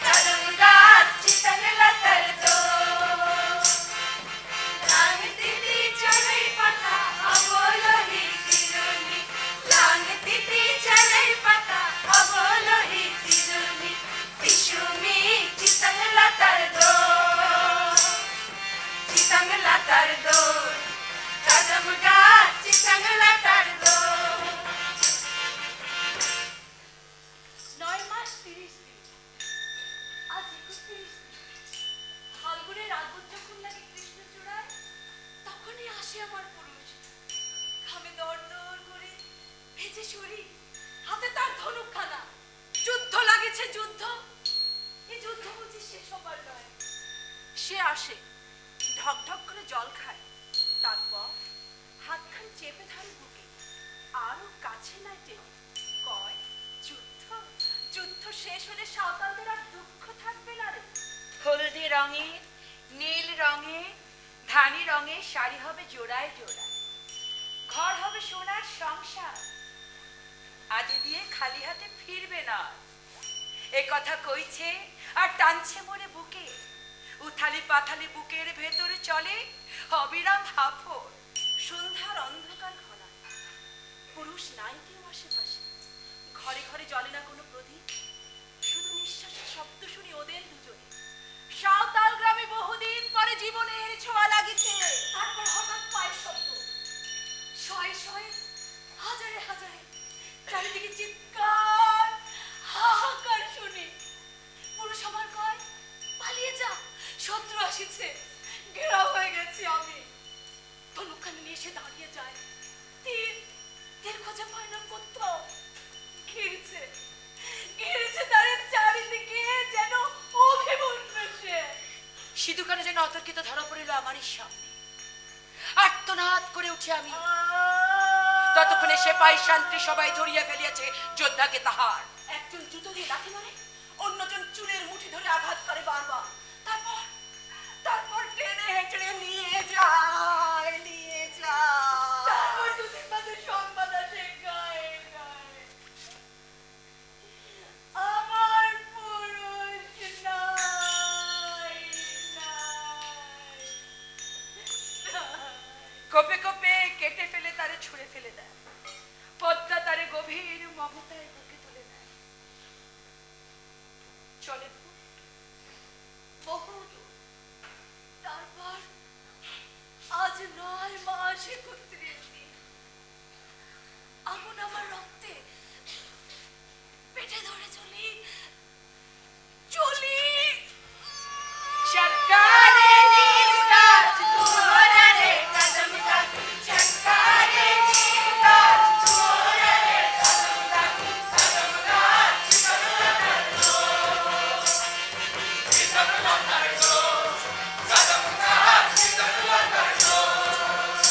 कदम गाछ चितमला तर दो लांग तिती चढ़ई पता अबोलही तिरुनी लांग तिती चढ़ई पता अबोलही तिरुनी पिशुमी चितंगला तर दो कदम गाछ चितंगला तर दो 9 মাস 30 দিন আজ 31 দিন ফাল্গুনের আগুন যখন লাগে কৃষ্ণচূড়ায় তখনই আসে আমার পুরুষ ঘামে দর দর করে ভেজে শরীর হাতে তার ধনুকখানা যুদ্ধ লাগেছে যুদ্ধ এই যুদ্ধ বুঝি শেষ হবার নয় সে আসে, ঢক ঢক করে জল খায়, তারপর হাতখান চেপে ধরে বুকে, আরো কাছে নাই টেনে কয়, যুদ্ধ যুদ্ধ শেষ হলে সাঁওতালদের আর দুঃখ থাকবে না রে। হলদে রঙে, নীল রঙে, ধানি রঙে শাড়ি হবে জোড়ায় জোড়ায়, ঘর হবে সোনার সংসার, আদি দিয়ে খালি হাতে ফিরবে না। এ কথা কইছে আর টানছে মনে বুকে, উথালি পাথালি বুকের ভেতরে চলে অবিরাম হাফর। সন্ধ্যার অন্ধকার ঘনা, পুরুষ নাই কেউ আশেপাশে, ঘরে ঘরে জ্বলে না কোনো প্রদীপ, শুধু নিঃশ্বাসের শব্দ শুনি ওদের দুজনে। সাঁওতাল গ্রামে বহুদিন পরে জীবনের ছোঁয়া লাগিছে। তারপর হঠাৎ পায়ের শব্দ, শয়ে শয়ে, হাজারে হাজারে, চারিদিকে চিৎকার হাহাকার শুনি। পুরুষ আমার কয়, পালিয়ে যা, শত্রু আসিছে, ঘেরাও হয়ে গেছি আমি। ধনুকখানি নিয়ে এসে দাঁড়িয়ে যায়, তীর তীর খোঁজা পায় না কোথাও, ঘিরেছে ঘিরেছে তার চারিদিকে যেন অভিমন্যুষে। সিধুখানে যেন অতর্কিত ধরা পড়িল আমারই সামনে, আর্তনাদ করে উঠে আমি। ততক্ষণে সেপাই শান্তি সবাই ধরিয়া ফেলিয়াছে যোদ্ধাকে তাহার। একজন জুতো দিয়ে লাথি মারে, অন্যজন চুলের মুঠি ধরে আঘাত করে বারবার, তারপর তারপর টেনে হেঁচড়ে নিয়ে যায় নিয়ে যায়। তারপর দুদিন বাদে সংবাদ আসে গায়ে গায়ে, আমার পুরুষ নাই নাই। কোপে কোপে কেটে ফেলে তারে ছুঁড়ে ফেলে দেয়, পদ্মা তারে গভীর মমতায় বুকে তুলে নেয়। চলে বহু দূর, তারপর আজ 9 মাস 31 দিন, আগুন আমার রক্তে, পেটে ধরে চলি চলি। চক্কারে নীল গাছ তোরা রে কদম গাছ, চক্কারে নীল গাছ তোরা রে কদম গাছ, কদম গাছ শীতলতার রোজ, শীতলতার রোজ, কদম গাছ শীতলতার রোজ।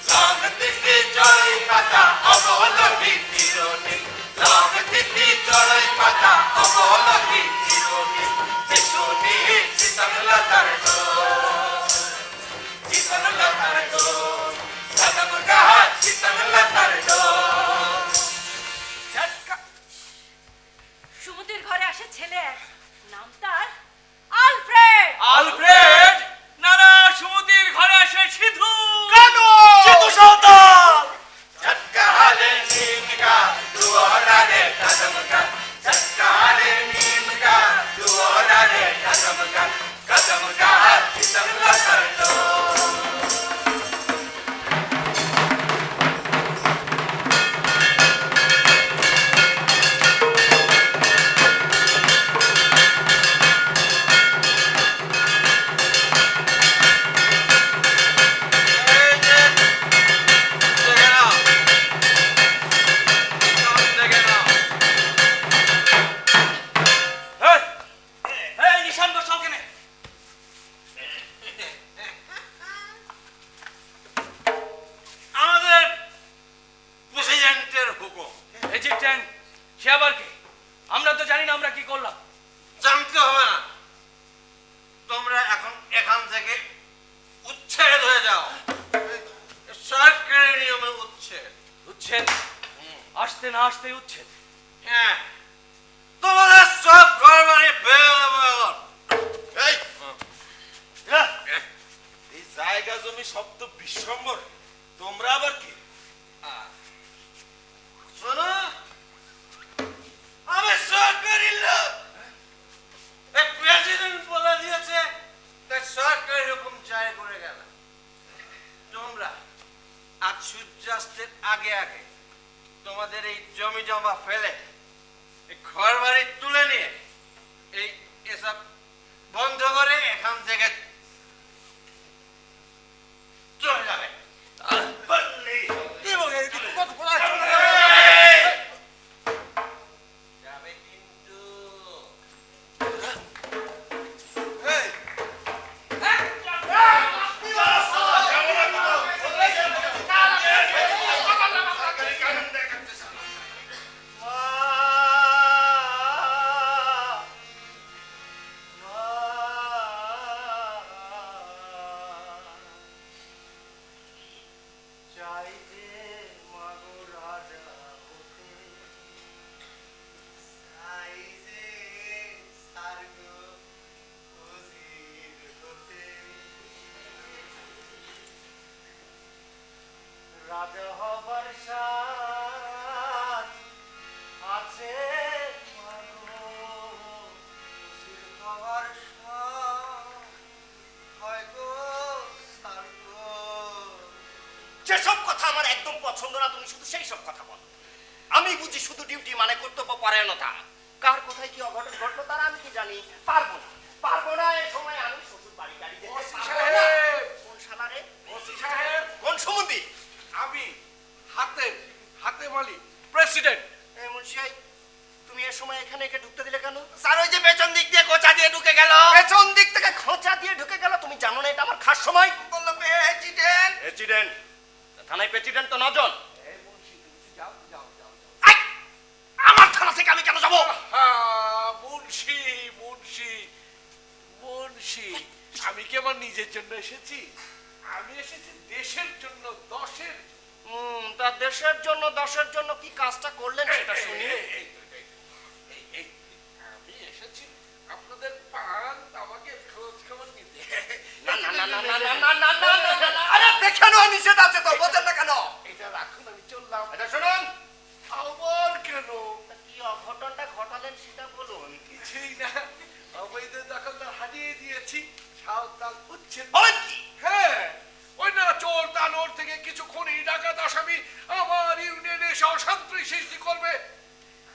লং তিতি চড়ই পাতা অবলম্বী চিরনি, লং তিতি চড়ই পাতা অবলম্বী চিরনি, চিরনি শীতলতার ডোর, শীতলতার ডোর, কদম গাছ শীতলতার ডোর। সুমতির ঘরে আসে ছেলে এক, নাম তার আলফ্রেড। আলফ্রেড? না না, সুমতির ঘরে আসে সিধু। কেন? সিধু সাঁওতাল। झटकाले नीम का दुआरा रे कदम का, झटकाले नीम का दुआरा रे कदम का, कदम का शीतलतार डोर। এই নিশান বসাও কেনে? আমাদের প্রেসিডেন্টের হুকুম। রেজিস্ট্যান্ট, সে আবার কে? আমরা তো জানি না আমরা কি করলাম। জানতে হবে না, তোমরা এখন এখান থেকে উচ্ছেদ হয়ে যাও। সরকারি নিয়মে উচ্ছেদ। উচ্ছেদ? আসতে না আসতেই উচ্ছেদ? হ্যাঁ, তোমাদের সব ঘর বাড়ি বেয়ে দেবো এখন। এই জায়গা জমি সব তো বিশ্বম্বর, তোমরা আবার কি? শোনো, আমি সরকারি লোক, প্রেসিডেন্ট বলে দিয়েছে, তাই সরকারি হুকুম জারি করে গেল। তোমরা আজ সূর্যাস্তের আগে আগে তোমাদের এই জমি জমা ফেলে ঘর বাড়ি তুলে নিয়ে এই এসব বন্ধ করে এখান থেকে চলে যাবে। যাবে কিন্তু রাজা হবার সাথ আছে মাগো, উজির হবার সাথ হয় গো সারগো। যেসব কথা আমার একদম পছন্দ না তুমি শুধু সেই সব কথা বলো। আমি বুঝি শুধু ডিউটি মানে কর্তব্য পরায়ণতা। কার কোথায় কি অঘটন ঘটলো তারা আমি কি জানি? পারবো না, পারবো না। এই সময় আমি শ্বশুর বাড়ি গাড়ি যেতে ওসি পারবো না। সাহেব! কোন শালারে? ওসি সাহেব, কোন সম্বন্ধী? আমি হাতে মালিক প্রেসিডেন্ট। এ মুন্সি, তুমি এ সময় এখানে একে ঢুকতে দিলে কেন? স্যার ওই যে পেছন দিক দিয়ে খোঁচা দিয়ে ঢুকে গেল। পেছন দিক থেকে খোঁচা দিয়ে ঢুকে গেল? তুমি জানো না এটা আমার খাস সময়? বললো প্রেসিডেন্ট। প্রেসিডেন্ট? থানায় প্রেসিডেন্ট তো নজন। এই মুন্সি, তুমি যাও যাও যাও যাও। আই! আমার থানা থেকে আমি কেন যাবো? মুন্সি মুন্সি মুন্সি, আমি কি আমার নিজের জন্য এসেছি? আমি এসেছি দেশের জন্য, দশের জন্য। তা দেশের জন্য দশের জন্য কি কাজটা করলেন সেটা শুনি। আমি এসেছি আপনাদের পান আমাকে খোঁজ খবর নিতে। না না না না না না না না না না না। আরে দেখে নেওয়া নিষেধ আছে তো, বোঝেন না কেন? এটা রাখুন, আমি চললাম। এটা শুনুন। আবার কেন? তা কি অঘটনটা ঘটালেন সেটা বলুন। কিছুই না, অবৈধ দখলদার হারিয়ে দিয়েছি, সাঁওতাল উচ্ছেদ। বলেন কি? হ্যাঁ, ওই না চোর দানোর থেকে কিছু খুনি ডাকাত আসামি আমার ইউনিয়নে এসে অশান্তি সৃষ্টি করবে।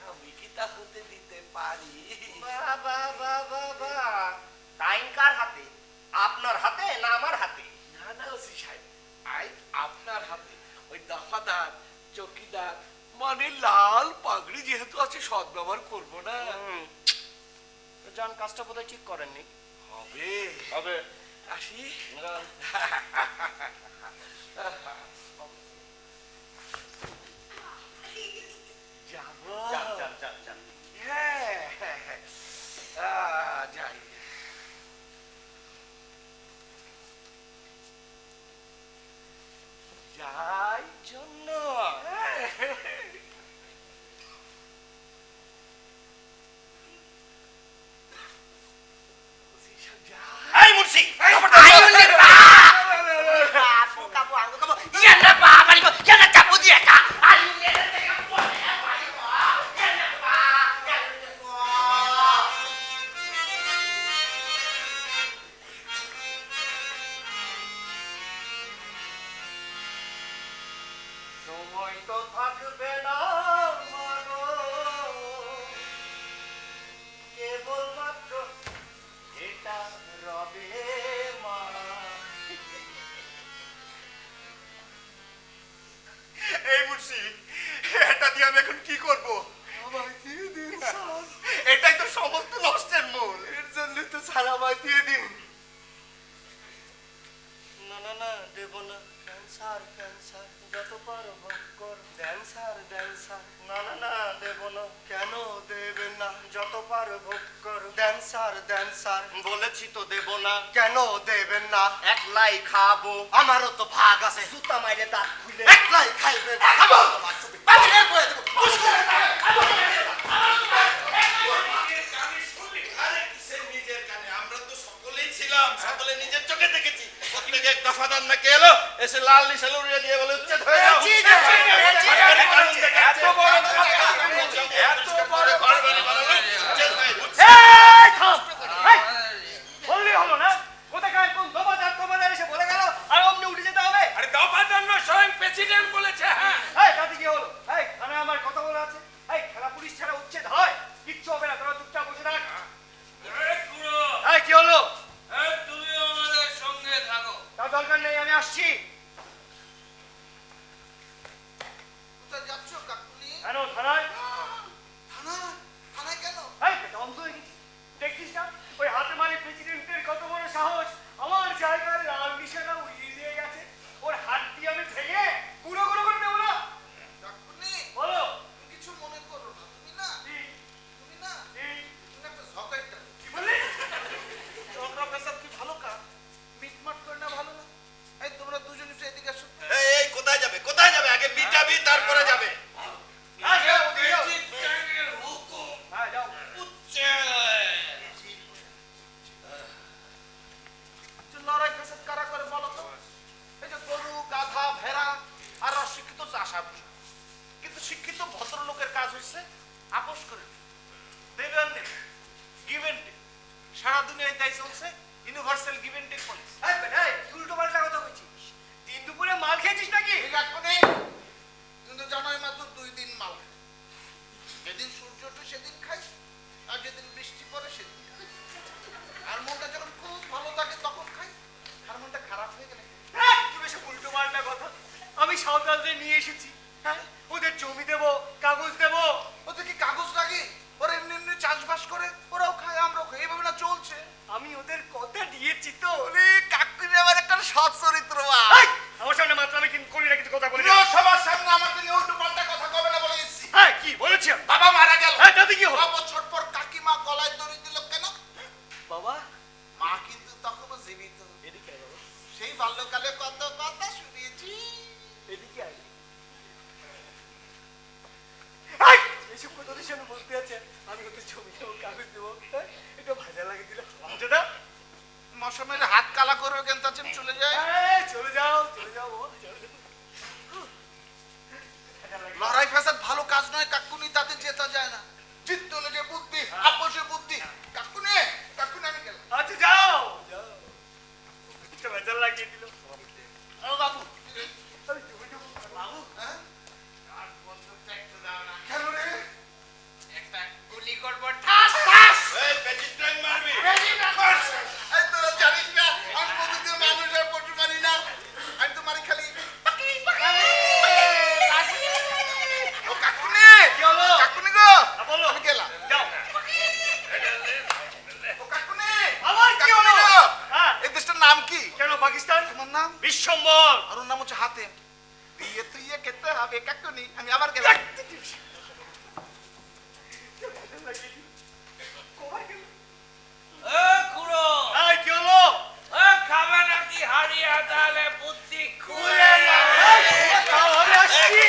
আমি কি তা হতে দিতে পারি? বাবা বাবা বাবা, টাইম কার হাতে? আপনার হাতে না আমার হাতে? না না ওসি সাহেব, আপনার হাতে। ওই দফাদার চৌকিদার মানে লাল পাগড়ি যেহেতু আছে, সদ্ব্যবহার করবো না? জান, কাজটা বোধহয় ঠিক করেননি। হবে হবে। আসি। যাবো? যান যান যান যান। হ্যাঁ, যাই। যাই জন্য এই মুন্সি, আপু কাবু আঙ্গু কাবু ইয়ানা বাবা লিখো ইয়ানা চাপু দিয়ে কা আলু ইয়ানা থেকে পড়ে পারিব ইয়ানা বা ইয়ানা দেখো। সময় তো থাকবে না মাগো, কেবলমাত্র এটা রবে মা। এই মুন্সি, এটা দিয়ে আমি এখন কি করব? আমায় দিয়ে দিন স্যার, এটাই তো সমস্ত নষ্টের মূল। এর জন্য তো স্যার আমায় দিয়ে দিন। না না না, দেব না। ক্যান্সার ক্যান্সার যত পারো ভোগ কর। দেন স্যার দেন স্যার। না না না, দেব না। কেন দেবেন না? যত পারো ভোগ কর। দেন স্যার দেন স্যার। বলেছি তো দেব না। কেন দেবেন না? একলাই খাবো। আমারও তো ভাগ আছে। জুতা মাইরে দাঁত খুলে একলাই খাইবেন। খাবো। আমরা তো সকলেই ছিলাম, সকলে নিজের চোখে দেখেছি। প্রত্যেকে এক দফাদার না কে এলো, এসে লাল নিশাল উড়িয়ে দিয়ে বলে উচ্ছেদ হয়ে যাও। সরকারি কানুন দেখে এত বড় কথা, এত বড় ঘর বাড়ি বানানো, উচ্ছেদ হয়ে যাও। এই থাম, এই, বললেই হলো না? কোথাকার কোন দফাদার এসে বলে গেল আর অমনি উঠে যেতে হবে? আরে দফাদার না, স্বয়ং প্রেসিডেন্ট বলেছে। হ্যাঁ, এই তাতে কি হলো? এই আমি আমার কথা বলা আছে। এই খেলা পুলিশ ছাড়া উচ্ছেদ হয়? কিচ্ছু হবে না, তোরা চুপচাপ বসে থাক। এই কি হলো? তুমিও আমাদের সঙ্গে থাকো। তার দরকার নেই, আমি আসছি। কোথায় যাচ্ছ কাকুনি? কেন থানায়? থানায় কেন? এই বেটা, অন্ধ হয়ে গেছিস? দেখছিস না ওই হাতে মারি প্রেসিডেন্টের কত বড় সাহস? আমার জায়গায় লাল নিশানা উড়িয়ে দিয়ে গেছে। ওর হাত দিয়ে আমি ভেঙে গুঁড়ো গুঁড়ো করে দেবো না? কাকুনি, বলো তুমি কিছু মনে করো না। তুমি না কি? তুমি না কি? তুমি একটা ঝগড়া। কি বললি? ঝগড়া পেশাব কি ভালো কাজ? মিটমাট করে না ভালো না? এই তোমরা দুজনই সারা দুনিয়ায় তাই চলছে, universal give and take policy. এই বেটা, কি উল্টো পাল্টা কথা বলছিস? দিন দুপুরে মাল খেয়েছিস নাকি? কিন্তু জানোই মাত্র 2 দিন মাল খাই। যেদিন সূর্য ওঠে সেদিন খাই, আর যেদিন বৃষ্টি পড়ে সেদিন খাই। আর মনটা যখন খুব ভালো থাকে তখন খাই, আর মনটা খারাপ হয়ে গেলে খাই। কি বেশি উল্টো পাল্টা কথা? আমি সাঁওতালদের নিয়ে এসেছি, হ্যাঁ, ওদের জমি দেবো, কাগজ দেবো। ওদের কি কাগজ লাগে? ওরা এমনি এমনি চাষবাস করে, ওরাও খায় আমরাও খাই, এইভাবে না চলছে। আমি ওদের কথা দিয়েছি তো। কাকুরি আমার একটা সৎ চরিত্র। এই, আমার সামনে মাত্র আমি কিন্তু করি না, কিছু কথা বলি না। সবার সামনে আমাকে নিয়ে উল্টো পাল্টা কথা কবে না বলে এসেছি। হ্যাঁ, কি বলেছি আমি? বাবা মারা গেল, হ্যাঁ, তাতে কি হলো? 9 বছর পর কাকিমা গলায় দড়ি দিল কেন? বাবা, মা কিন্তু তখনও জীবিত। এদিকে আয় বাবা, সেই বাল্যকালে কত কথা শুনিয়েছি। এদিকে আয়। এই, এইসব কথা তোদের সামনে বলতে আছে, আমি ওদের জমি দেবো, কাগজ দেবো, হ্যাঁ, একটু ভাজা লাগিয়ে দিলে হারামজাদা। মশা মেরে হাত কালা করবে কেন, তার জন্য চলে যায়। এই, চলে যাও বাবা, চলে যাও। লড়াই ফ্যাসাদ ভালো কাজ নয় কাকুনি, তাতে জেতা যায় না। জিততে হলে যে বুদ্ধি, আপোষে বুদ্ধি। কাকুনি আমি গেলাম। আচ্ছা, যাও একটু ভাজা লাগিয়ে দিল। ও বাবু, বাবু, হ্যাঁ? আর বন্দুকটা একটু দাও না। কেন রে? একটা গুলি করবো, ঠাস ঠাস। এই তোরা জানিস না আমি প্রতিদিন মানুষের পশু মারি না, আমি তো মারি খালি ও কাকুনি। কি হলো? কাকুনি গো, বলো। আমি গেলাম। যাও। ও কাকুনি, আবার কি হলো? কাকুনি গো, হ্যাঁ, এই দেশটার নাম কি? কেন পাকিস্তান? তোমার নাম? বিশ্বম্বর। আর ওর নাম হচ্ছে হাতেম। দিয়ে তুই খেতে হবে কাকুনি, আমি আবার গেলাম। এ খুড়ো, এই, কি হলো? এ খাবে নাকি হাড়িয়া? তাহলে বুদ্ধি খুলে যাবে। এই, খাও, আমি আসছি।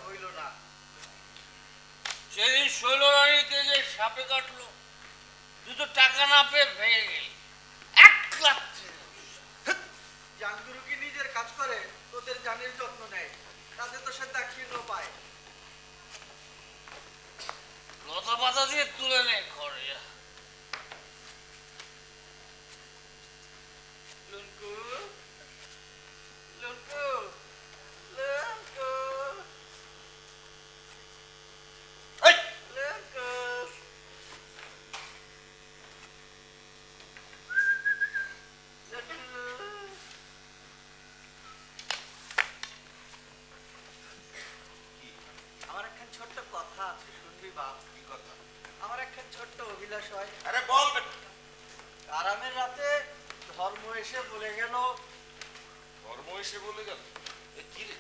হইল না। সেদিন শৈলরানীকে যে সাপে কাটলো, তুই তো টাকা না পেয়ে ভেঙে গেলি। 1 লাখ জানগুরু কি নিজের কাজ করে, তোদের জানের যত্ন নেয়, তাতে তো সে দাক্ষিণ্য পায়। লতা পাতা দিয়ে তুলে নে ঘরে যা। লুনকু, লুনকু, লুনকু, এই, লুনকু। আমার একখান ছোট্ট কথা আছে, শুনবি বাপ? কি কথা? আমার একখান ছোট্ট অভিলাষ হয়। আরে বল বেটা। আরামের রাতে ধর্ম এসে বলে গেল, ধর্ম এসে বলে গেল? এ কি রে?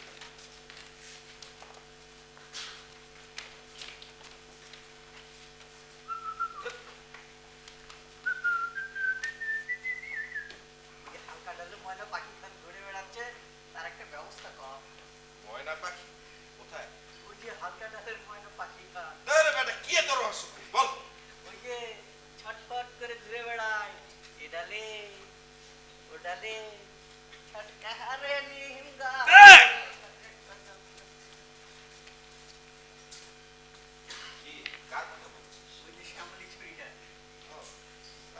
এই হালকা ডালে ময়না পাখি খান ঘুরে বেড়াচ্ছে, তার একটা ব্যবস্থা কর। ময়না পাখি কোথায়? ওই যে হালকা ডালের ময়না পাখি খান, আরে বেটা কি এত রহস্য? বল। ওই যে ছটফট করে ঘুরে বেড়ায়, এ ডালে ও ডালে ছটকারে নিম গাছ। কি কার কথা বলছিস? ওই যে শ্যামলি ছুরিটা। ও,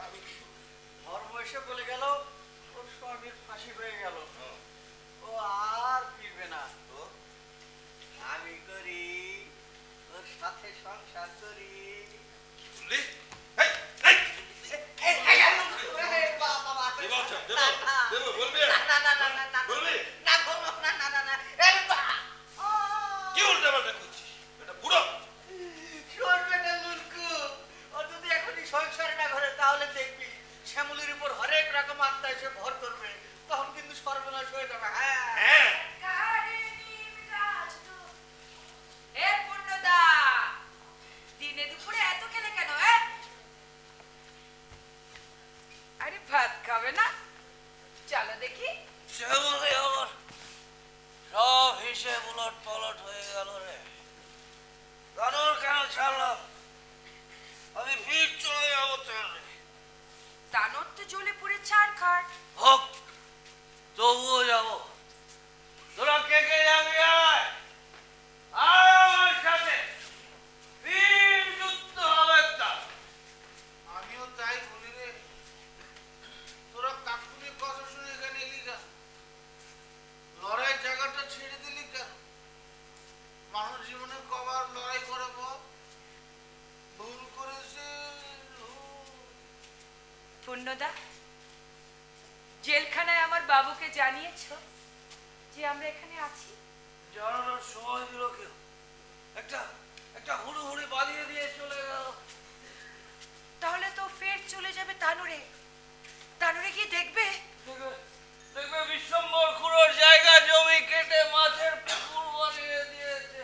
আমি কি করব? ধর্ম এসে বলে গেল ওর স্বামীর ফাঁসি হয়ে গেল, ও, ও আর ফিরবে না। তো আমি করি ওর সাথে সংসার করি। বললি? এই, এই, কি বলছো? দেবো? দেবো, বলবি? বলবি? কি উল্টাপাল্টা করছিস? বেটা বুড়ো। সংসারে না ঘরে তাহলে দেখবি শ্যামলির উপর হরেক রকম আত্মা এসে ভর করবে, তখন কিন্তু সর্বনাশ হয়ে যাবে। হ্যাঁ, হ্যাঁ। এ পূর্ণদা, দিনে দুপুরে এত খেলে কেন? আরে ভাত খাবে না? চলো দেখি। সেগুলি আমার সব হিসেব উলট পালট হয়ে গেল রে। দাদুর কেন ছাড়লাম? আমি ফির চলে যাবো তাহলে। দানর তো জ্বলে পুড়ে ছাড়খাড়। হোক, তবুও যাবো। তোরা কে কে যাবি? আয় আয় আমার সাথে, ফির যুদ্ধ হবে তা। আমিও তাই বলি রে। তোরা কাকুনির কথা শুনে এখানে এলি কেন? লড়াইয়ের জায়গাটা ছেড়ে দিলি কেন? মানুষ জীবনে কবার লড়াই করে বল? ভুল করেছে। পূর্ণদা, জেলখানায় আমার বাবুকে জানিয়েছো যে আমরা এখানে আছি? জানানোর সময় দিল কেউ? একটা একটা হুড়ুহুড়ি বাঁধিয়ে দিয়ে চলে গেল। তাহলে তো ফের চলে যাবে তানুরে। তানুরে গিয়ে দেখবে। দেখবে দেখবে বিশ্বম্বর খুড়োর জায়গা জমি কেটে মাছের পুকুর বানিয়ে দিয়েছে।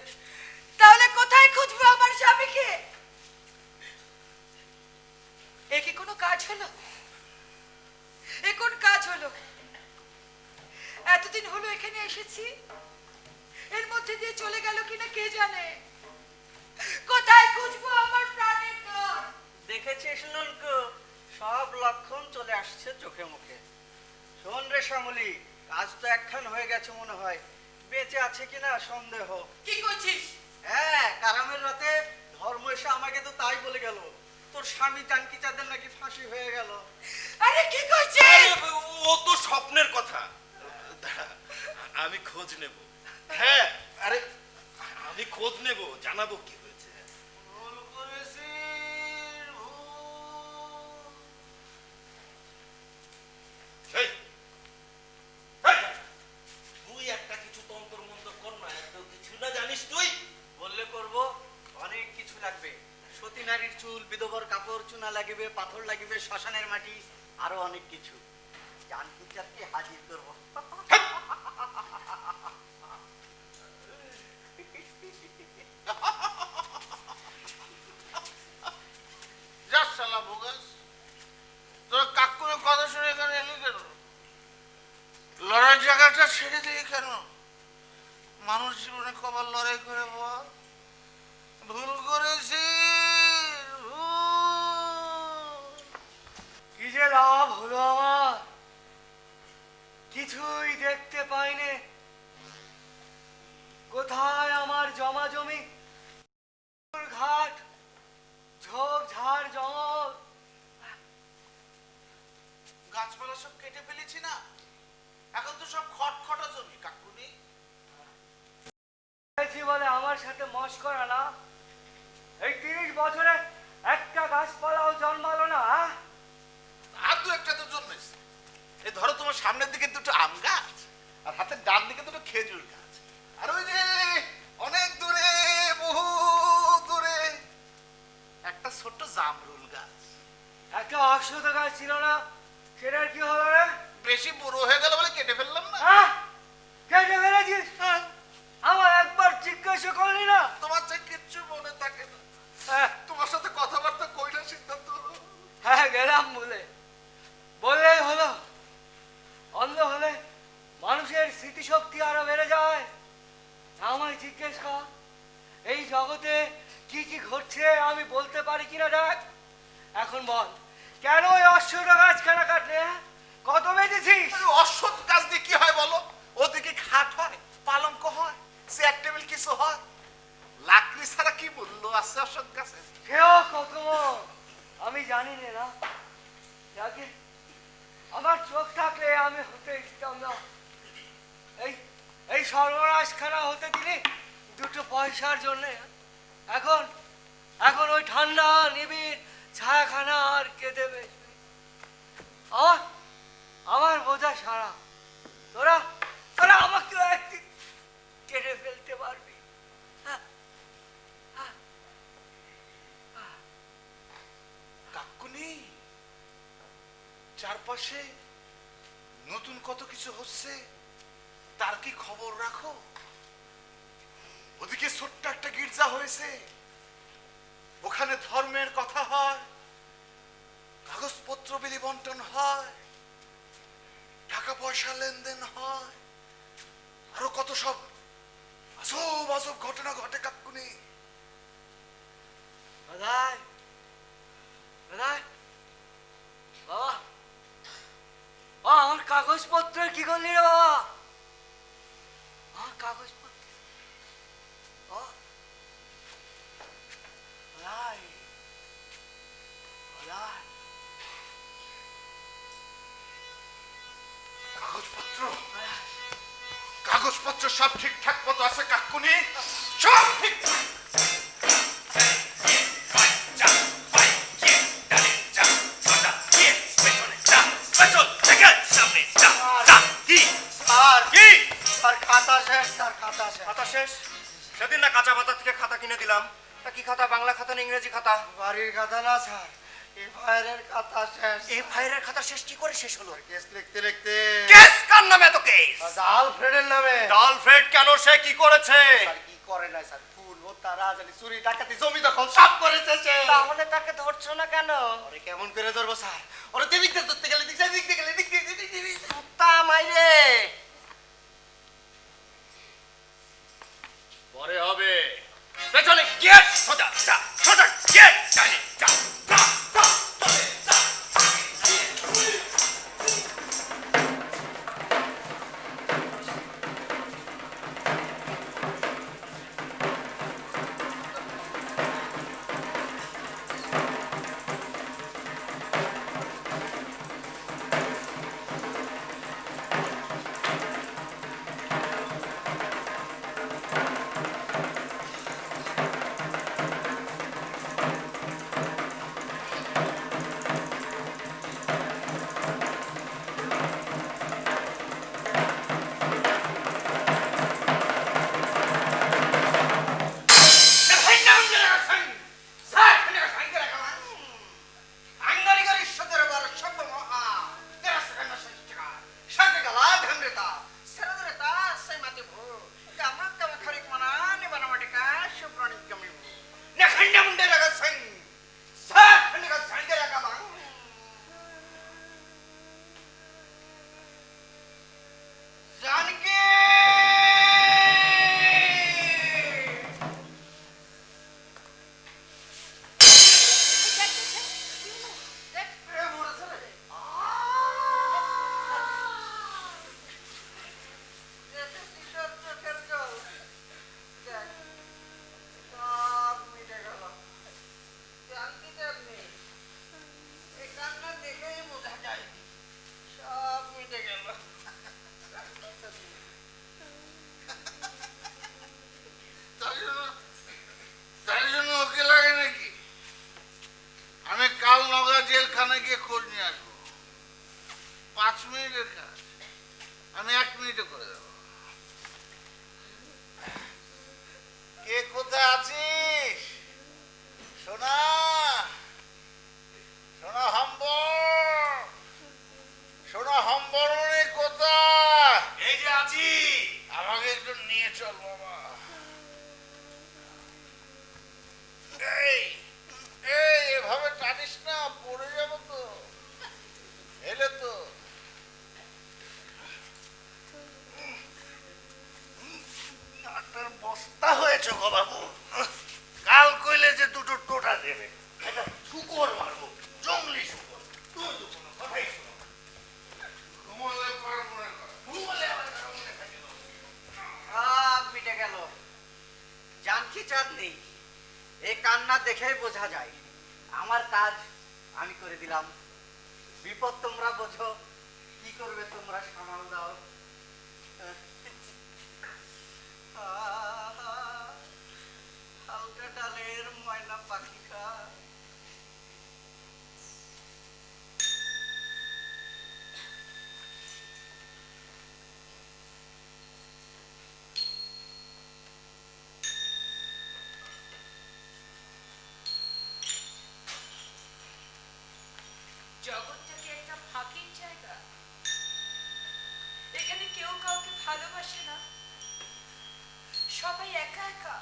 তাহলে কোথায় খুঁজবো আমার স্বামীকে? এ কি কোনো কাজ হলো? এ কোন কাজ হলো? এতদিন হলো এখানে এসেছি, এর মধ্যে দিয়ে চলে গেল কিনা কে জানে। কোথায় খুঁজবো আমার প্রাণের দর? দেখেছিস লুনকু, সব লক্ষণ চলে আসছে চোখে মুখে। শোন রে শ্যামলি, কাজ তো একখান হয়ে গেছে মনে হয়, বেঁচে আছে কিনা সন্দেহ। কি করছিস? হ্যাঁ, কারামের রাতে ধর্ম এসে আমাকে তো তাই বলে গেল, তোর স্বামী জানকি চাঁদের নাকি ফাঁসি হয়ে গেল। আরে কি করছিস? ও তো স্বপ্নের কথা। দাঁড়া, আমি খোঁজ নেব। হ্যাঁ, আরে আমি খোঁজ নেব, জানাবো কি হয়েছে। ভুল করেছি, এই, এই, তুই একটা কিছু তন্তর মন্ত্র কর না, এত কিছু না জানিস তুই? বললে করব, অনেক কিছু লাগবে। সতী নারীর চুল, বিধবার কাপড়, চুনা লাগিবে, পাথর লাগিবে, শ্মশানের মাটি, আরো অনেক কিছু। জানকি চাঁদকে হাজির করবো। যা শালা বোগাস, তোরা কাকুরের কথা শুনে এখানে এলি কেন? লড়ার জায়গাটা ছেড়ে দিয়ে কেন? মানুষ জীবনে কবার লড়াই করে বল ভুল করেছি কি যে লাভ হলো আমার, কিছুই দেখতে পাইনে। কোথায় আমার জমা জমি, ঘাট, ঝোপ ঝাড়, জঙ্গল? গাছপালা সব কেটে ফেলেছি না, এখন তো সব খটখটা জমি কাকুনি। বলে আমার সাথে মস্করা না? এই 30 বছরে একটা গাছপালাও জন্মালো না। আর দু একটা তো জন্মেছে। এই ধরো তোমার সামনের দিকে দুটো আম গাছ আর হাতের ডান দিকে দুটো খেজুর গাছ, আর ওই যে অনেক দূরে বহু দূরে একটা ছোট্ট জামরুল গাছ। একটা অশ্বত্থ গাছ ছিল না, সেটার কি হলো রে? বেশি বড় হয়ে গেল বলে কেটে ফেললাম না। কেটে ফেলেছিস? আমার একবার জিজ্ঞাসা করলি না? তোমার যে কিচ্ছু মনে থাকে না, তোমার সাথে কথাবার্তা কইলা সিদ্ধান্ত হলো। হ্যাঁ গেলাম বললেই হলো। অন্ধ হলে মানুষের স্মৃতিশক্তি আরো বেড়ে যায়। আমায় জিজ্ঞেস কর, এই জগতে কি কি ঘটছে আমি বলতে পারি কিনা দেখ। এখন বল, কেন ওই অশ্বত্থ গাছ কেন কাটলে? কত বেঁচেছিস? অশ্বত্থ গাছ দিয়ে কি হয় বলো? ওদিকে খাট হয়, পালঙ্ক হয়, চেয়ার টেবিল কিছু হয়। লাকড়ি ছাড়া কি মূল্য আছে অশ্বত্থ গাছের? কেউ কত আমি জানি না। যাকে আমার চোখ থাকলে আমি হতে দিতাম না। এই সর্বনাশ খানা হতে দিলি দুটো পয়সার জন্য। এখন ওই ঠান্ডা নিবিড় ছায়াখানা আর কে দেবে? আমার বোঝা সারা। তোরা আমাকে একদিন কেটে ফেলতে পারবি। কাকুনি, চারপাশে নতুন কত কিছু হচ্ছে, তার কি খবর রাখো? ওদিকে ছোট্ট একটা গির্জা হয়েছে, ওখানে ধর্মের কথা হয়, কাগজপত্র বিলি বন্টন হয়, টাকা পয়সা লেনদেন হয়, আরো কত সব আজব আজব ঘটনা ঘটে কাকুনি। বাবা, আমার কাগজপত্রের কি করলি রে বাবা? আমার কাগজপত্র কাগজপত্র সব ঠিকঠাক মতো আছে কাকুনি, সব ঠিক। খাতা শেষ। সেদিন না কাঁচা পাতা থেকে খাতা কিনে দিলাম। তা কি খাতা? বাংলা খাতা না ইংরেজি খাতা? বাড়ির কথা না স্যার, এফআইআর খাতা শেষ। এফআইআর খাতা শেষ কি করে শেষ হলো? কেস লিখতে লিখতে। কেস কার নামে এত কেস? আলফ্রেডের নামে। আলফ্রেড কেন? সে কি করেছে? স্যার কি করে নাই স্যার, ফুল ভর্তা রাজধানী চুরি ডাকাতি জমি দখল সব করেছে সে। তাহলে তাকে ধরছো না কেন? ওরে কেমন করে ধরবো স্যার? ওরে দিক ধরতে গেলে দিক দেখতে গেলে দিক কুত্তা মাইরে। পরে হবে। পেছনে গেট সোজা যা, সোজা গেট চালিয়ে যা। করে দেবো। কে কোথায় আছিস সোনা? সোনা হম্বর, সোনা হম্বর মনে কোথায়? এই যে আছি। আমাকে একটু নিয়ে চল বাবা। এই এই এভাবে টানিস না, পড়ে যাবো তো। এলে তো বস্তা হয়েছে গো বাবু। কাল কইলে যে দুটো টোটা দেবে, একটা শুকর মারবো, জঙ্গলি শুকর। তুই তো কোনো কথাই শোনো না। ঘুমোলে পর মনে কর, ঘুমোলে আবার কারো মনে থাকে না। মিটে গেল, জানকি চাঁদ নেই। এই কান্না দেখেই বোঝা যায় আমার কাজ আমি করে দিলাম। বিপদ তোমরা বোঝো, কি করবে তোমরা সামাল দাও। হালকা ডালের ময়না পাখি খা। জগৎটা কি একটা ফাঁকির জায়গা? এখানে কেউ কাউকে ভালোবাসে না, সবাই একা একা।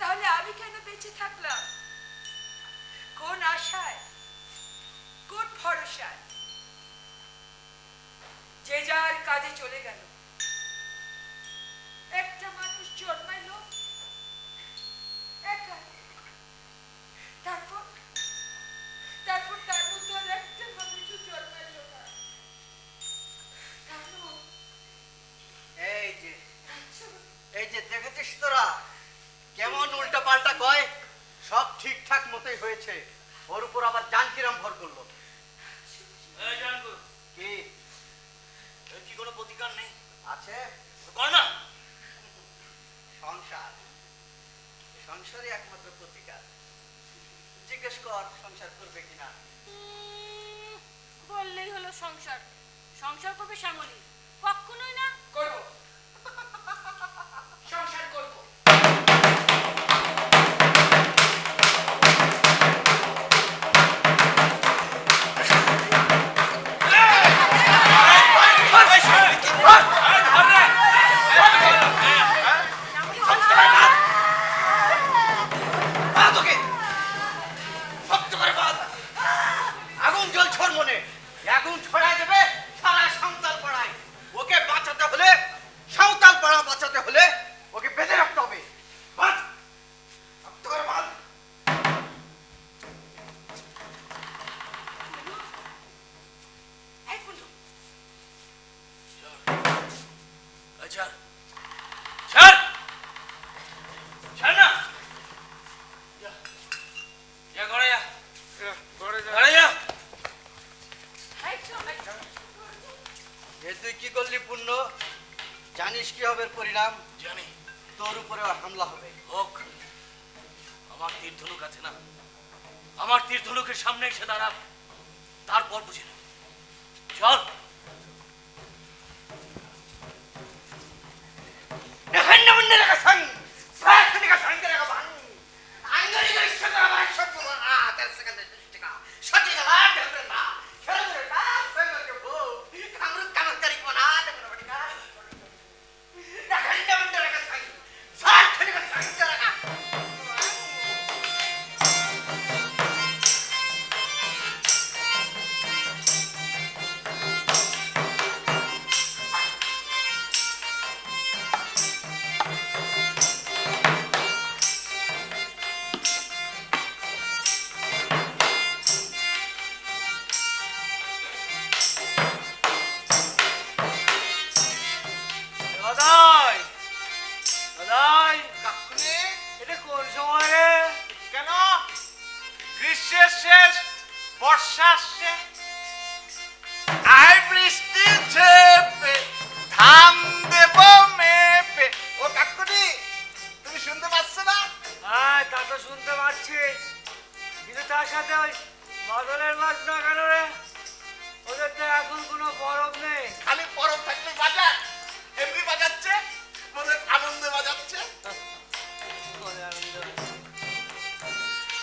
তাহলে আমি কেন বেঁচে থাকলাম? কোন আশায়, কোন ভরসায়? যে যার কাজে চলে গেল। একটা মানুষ জন্মাইলো একা, তারপর তারপর তার মতো আর একটা মানুষও জন্মাইলো না। কেন? এই যে দেখেছিস তোরা কেমন উল্টা পাল্টা কয়? সব ঠিকঠাক মতোই হয়েছে, ওর উপর আবার জানকিরাম ভর করলো। এই জানকু, কি এর কি কোনো প্রতিকার নেই? আছে? কর না। সংসার, সংসারই একমাত্র প্রতিকার। জিজ্ঞেস কর সংসার করবে কিনা। বললেই হলো সংসার, সংসার করবে শ্যামলী? কখনোই না। করবো, সংসার করবো। আগুন জল ছড় মনে, আগুন ছড়ায় দেবে সারা সাঁওতাল পাড়ায়। ওকে বাঁচাতে হলে, সাঁওতাল পাড়া বাঁচাতে হলে ওকে বেঁধে রাখতে হবে। বাঁধ, শক্ত করে বাঁধ। এই কুন্ডু, আচ্ছা, ছাড়, ছাড় না। যা ঘরে যা, ঘরে যা। এই চল, এই চল। এ তুই কি করলি পূর্ণ? জানিস কি হবে এর পরিণাম? জানি। তোর উপরে হামলা হবে। হোক, আমার তীর ধনুক আছে না, আমার তীর ধনুকের সামনে এসে দাঁড়া, তারপর বুঝে নেব। চল। দাদাই, দাদাই, কাকুনি এটা কোন সময় রে? কেন? গ্রীষ্মের শেষ, বর্ষা আসছে। আই বৃষ্টি ঝেপে, ধান দেব মেপে। ও কাকুনি, তুমি শুনতে পাচ্ছ না? হ্যাঁ, তা তো শুনতে পাচ্ছি, কিন্তু তার সাথে ওই মাদলের মাছ না কেন রে? ওদের তো এখন কোনো বরফ নেই। খালি পরব থাকলে বাজা, এমনি বাজাচ্ছে, মনে আনন্দে বাজাচ্ছে।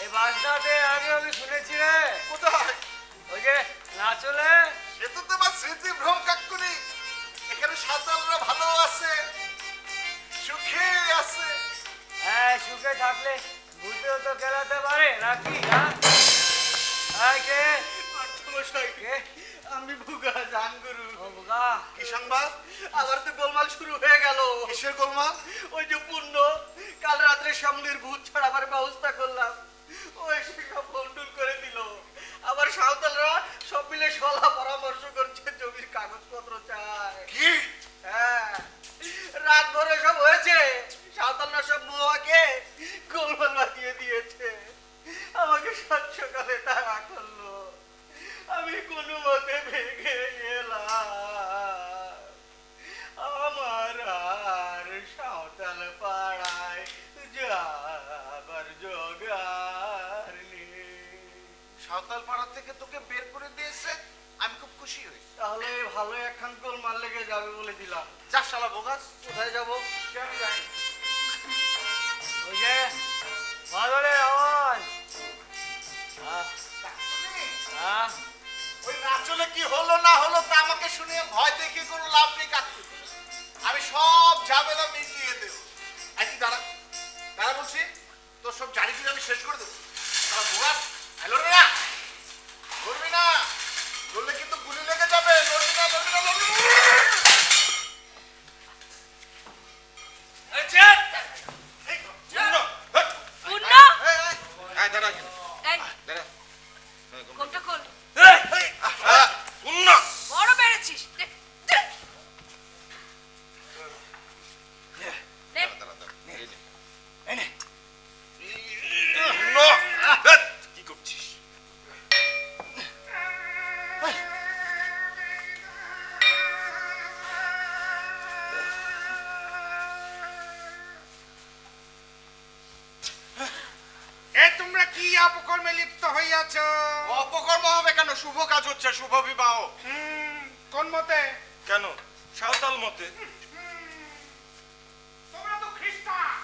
এই বাজনাতে আগে আমি শুনেছি রে, কোথায়? ওই যে নাচলে। এ তো তোমার স্মৃতিভ্রম কাকুনি। এখানে সাঁওতালরা ভালো আছে, সুখে আছে। হ্যাঁ, সুখে থাকলে ভূতেও তো খেলাতে পারে নাকি? হ্যাঁ কে? কে? আমি ভুগা জানগুরু। ও বোকা। কি সংবাদ? আবার তো গোলমাল শুরু হয়ে গেল। কিসের গোলমাল? ওই যে পূর্ণ কাল রাত্রে সামনের ভূত ছাড়াবার ব্যবস্থা করলাম, ওই সব ভন্ডুল করে দিল। আবার সাঁওতালরা সব মিলে সলা পরামর্শ করছে, জমির কাগজপত্র চায়। কি? হ্যাঁ, রাত ভরে সব হয়েছে। সাঁওতালরা সব মহাকে গোলমাল বাঁধিয়ে দিয়েছে। আমাকে সাত সকালে তাড়া করলো, আমি কোনো মতে ভেঙে গেলাম। আমার আর সাঁওতাল পাড়ায় যাবার জোগাড় নেই। সাঁওতাল পাড়া থেকে তোকে বের করে দিয়েছে, আমি খুব খুশি হয়েছি। তাহলে ভালো একখান গোলমাল লেগে যাবে বলে দিলাম। যা শালা বোগাস। কোথায় যাবো সে আমি জানি। ওই যে বাদলের আওয়াজ। হ্যাঁ, ওই নাচলে কি হলো না হলো তা আমাকে শুনিয়ে ভয় দেখিয়ে কোনো লাভ নেই কাকু। আমি সব ঝামেলা মিটিয়ে দেব। তুই দাঁড়া, দাঁড়া বলছি, তোর সব জারি দিয়ে আমি শেষ করে দেবো। তারা বোগাস, লড়বি না, লড়বি না, লড়লে কিন্তু গুলি লেগে যাবে। লড়বি না, লড়বি না, লড়বি না। এই চেক! এই, পূর্ণ, হেট, পূর্ণ, এই, এই, এই, দাঁড়া এখানে, এই দাঁড়া। কোনটা কোন? এই! এই, পূর্ণ। বড় বেড়েছিস। দে, দে। নে। দাঁড়া, দাঁড়া, এই নে। এই নে। পূর্ণ, হেট, কি করছিস? এ তোমরা কি অপকর্মে লিপ্ত হইয়াছ? অপকর্ম হবে কেন? শুভ কাজ হচ্ছে, শুভ বিবাহ। কোন মতে? কেন? সাঁওতাল মতে। তোমরা তো খ্রিস্টান,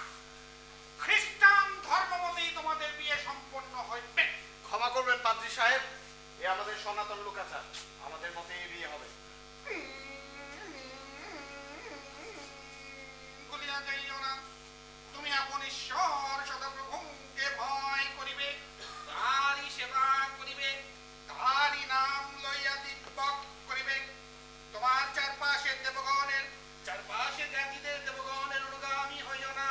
খ্রিস্টান ধর্ম মতেই তোমাদের বিয়ে সম্পন্ন হইবে। ক্ষমা করবেন পাদ্রী সাহেব, এ আমাদের সনাতন লোকাচার, আমাদের মতে বিয়ে হবে। ভুলিয়া যাইও না, তুমি আপন ঈশ্বর সদাপ্রভুকে ভয় করিবে, তারই সেবা করিবে, তারই নাম লইয়া দিব্যক করিবে। তোমার চারপাশে দেবগণের, চারপাশে জাতিদের দেবগণের অনুগামী হইও না।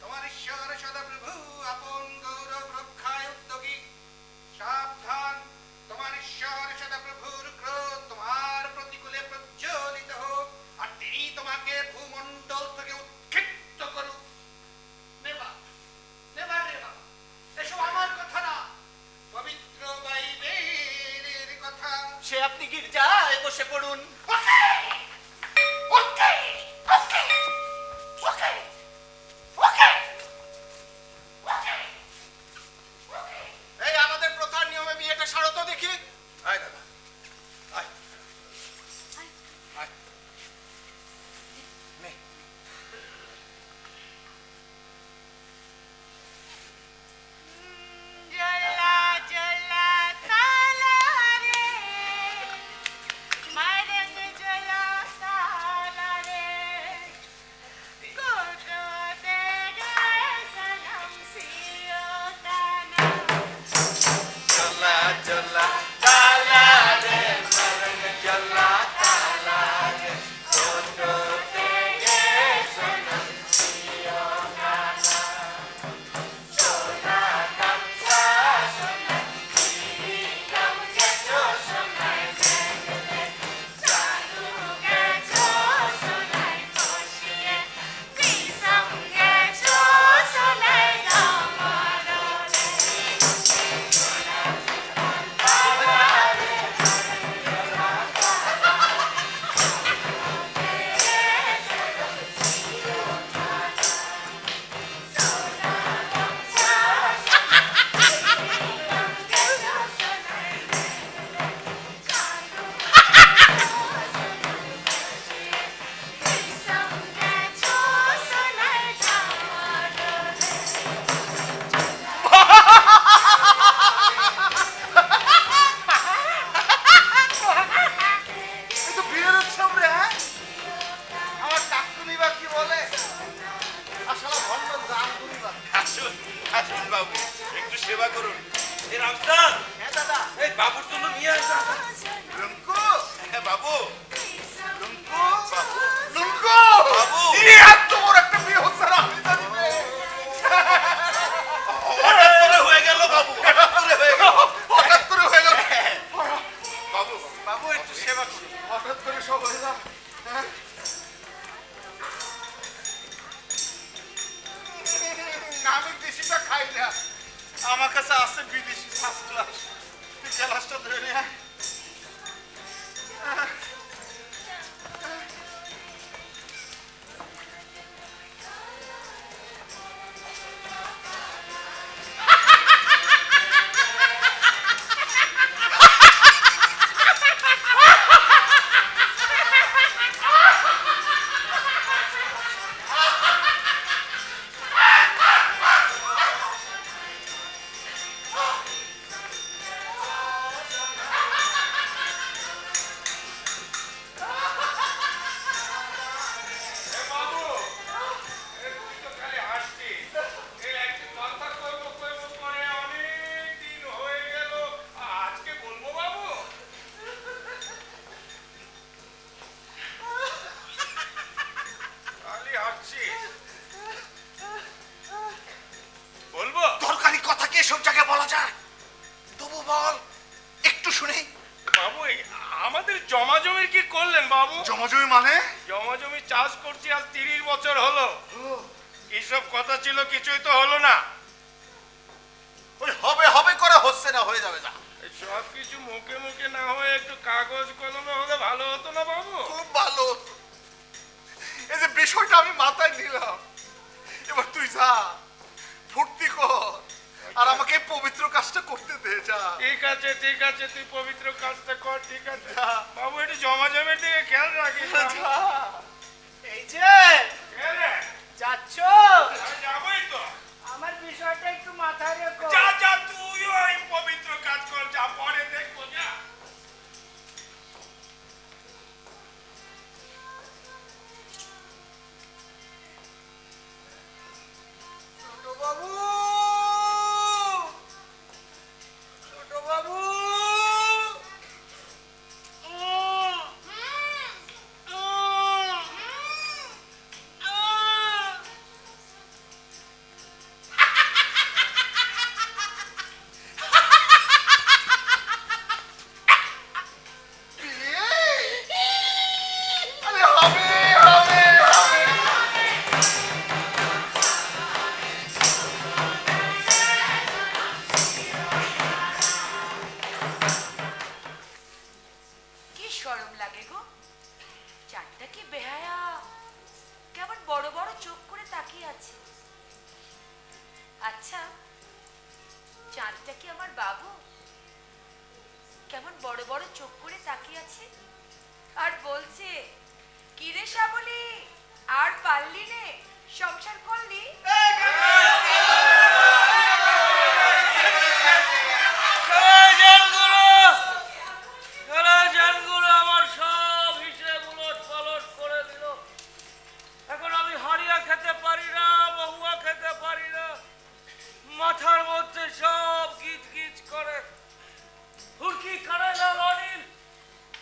তোমার ঈশ্বর সদাপ্রভু আপন গৌরব রক্ষায় উদ্যোগী। সাবধান, তোমার ঈশ্বর সদাপ্রভুর ক্রোধ তোমার প্রতিকূলে প্রজ্বলিত হোক, আর তিনি তোমাকে ভূমণ্ডল থেকে উৎক্ষিপ্ত করুক। নেবা, নেবা, নেবা, এসব আমার কথা না, পবিত্র বাইবেলের কথা। সে আপনি গির্জায় বসে পড়ুন। ওকে, ওকে, ওকে, ওকে, ওকে, ওকে, ওকে। এই আমাদের প্রথার নিয়মে বিয়েটা সারো তো দেখি। আয় দাদা, আয়, আয়, নে। জলা জলা তালা রে, মারঙ্গ বাবু একটু সেবা করুন। এই রামসান, হ্যাঁ দাদা। এই বাবুর জন্য নিয়ে আসা। লুঙ্কু হ্যাঁ বাবু। লুঙ্কু বাবু লুঙ্কু বাবু। এত বড় একটা বিয়ে হচ্ছে না, আমি জানি না। হঠাৎ করে হয়ে গেল বাবু, হঠাৎ করে হয়ে গেল। হঠাৎ করে হয়ে গেল। বাবু বাবু একটু সেবা করুন। হঠাৎ করে সব হয়ে গেল। হ্যাঁ? আমি দেশিটা খাই না, আমার কাছে আছে বিদেশি ফার্স্ট ক্লাস। তুই গ্লাসটা ধরে নিয়ে আয়। বলবো দরকারি কথা কি এসব জায়গায় বলা যায়? তবু বল, একটু শুনি। বাবু আমাদের জমা জমির কি করলেন বাবু? জমাজমি মানে? জমা জমি চাষ করছি আজ 30 বছর হলো। এসব কথা ছিল, কিছুই তো হলো না। ওই হবে হবে করে হচ্ছে না, হয়ে যাবে যা। সব কিছু মুখে মুখে না হয়ে একটু কাগজ কলমে হলে ভালো হতো না বাবু? খুব ভালো। এই যে বিষয়টা আমি মাথায় নিলাম, এবার তুই যা ফুর্তি কর আর আমাকে এই পবিত্র কাজটা করতে দে। যা। ঠিক আছে ঠিক আছে, তুই পবিত্র কাজটা কর। ঠিক আছে যা। বাবু, একটু জমা জমির দিকে খেয়াল রাখিস বাবু। যা। এই যে হ্যাঁ রে, যাচ্ছ, আমি যাবোই তো। আমার বিষয়টা একটু মাথায় রেখো। যা যা, তুইও এই পবিত্র কাজ কর, যা, পরে দেখবো, যা। ছোট বাবু, ছোট বাবু। আরে হবে হবে হবে। কি শরম লাগে গো, চারটা কি বেহায়া, কেমন বড় বড় চোখ করে তাকিয়ে আছে। আচ্ছা, চাঁদটা কি আমার বাবু? কেমন বড় বড় চোখ করে তাকিয়ে আছে আর বলছে, কি রে শ্যামলী, আর পারলি নে, সংসার করলি? আমার সব হিসেব উলট পালট করে দিল। এখন আমি হাড়িয়া খেতে পারি না, মহুয়া খেতে পারি না। মাথার মধ্যে সব গিজ গিজ করে। হুড়কি কারাইলা অনিল,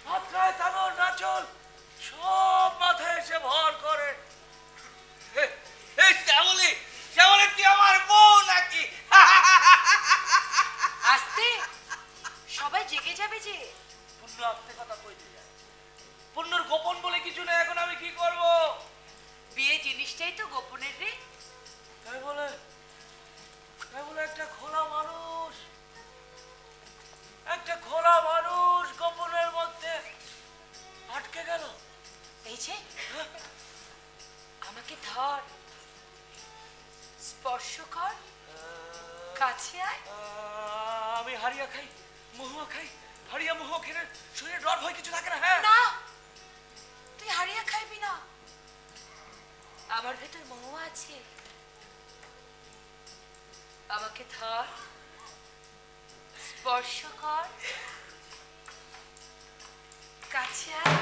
মাত্রায় তানোর নাচল, সব মাথায় এসে ভর করে। এই শ্যামলী, শ্যামলী তুই আমার বউ নাকি? আস্তে, সবাই জেগে যাবে যে। পুণ্য আস্তে কথা কইতে যায়। পুণ্যর গোপন বলে কিছু নেই। এখন আমি কি করব? বিয়ে জিনিসটাই তো গোপনের রে। তাই বলে একটা খোলা মানুষ, একটা খোলা মানুষ গোপনের মধ্যে আটকে গেল। এই যে, আমাকে ধর, স্পর্শ কর, কাছে আয়। আমি হারিয়া খাই, মহুয়া খাই, হারিয়া মহুয়া খেলে শরীরে ডর ভয় কিছু থাকে না? হ্যাঁ না, তুই হারিয়া খাইবি না, আমার ভেতর মহুয়া আছে। আমাকে ধর, স্পর্শ কর, কাছে আয়।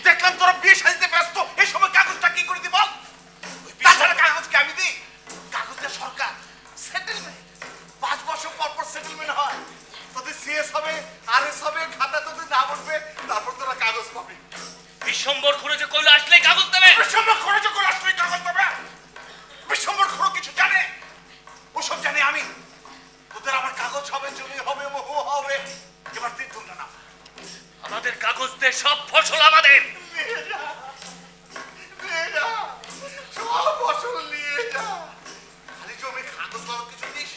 দেখলাম তোরা বিয়ে সাজিতে ব্যস্ত, এই সময় কাগজটা কি করে দিব? তাছাড়া কাগজ কি আমি দিই? কাগজ দিয়ে সরকার সেটেলমেন্ট, 5 বছর পর পর সেটেলমেন্ট হয়। তোদের সিএস হবে, আরএস হবে, খাতা তোদের নাম উঠবে, তারপর তোরা কাগজ পাবি। বিশ্বম্বর খুঁড়েছে কইলো আসলেই কাগজ দেবে। বিশ্বম্বর খরচ করে আসলেই কাগজ দেবে। বিশ্বম্বর খরচ কিছু জানে? ওসব জানি আমি। তোদের আবার কাগজ হবে, জমি হবে, মহু হবে। এবার তুই তুলনা না। আমাদের কাগজ দে, সব ফসল আমাদের। নিয়ে যা, সব ফসল নিয়ে যা। খালি জমির কাগজ বাবদ কিছু দিস।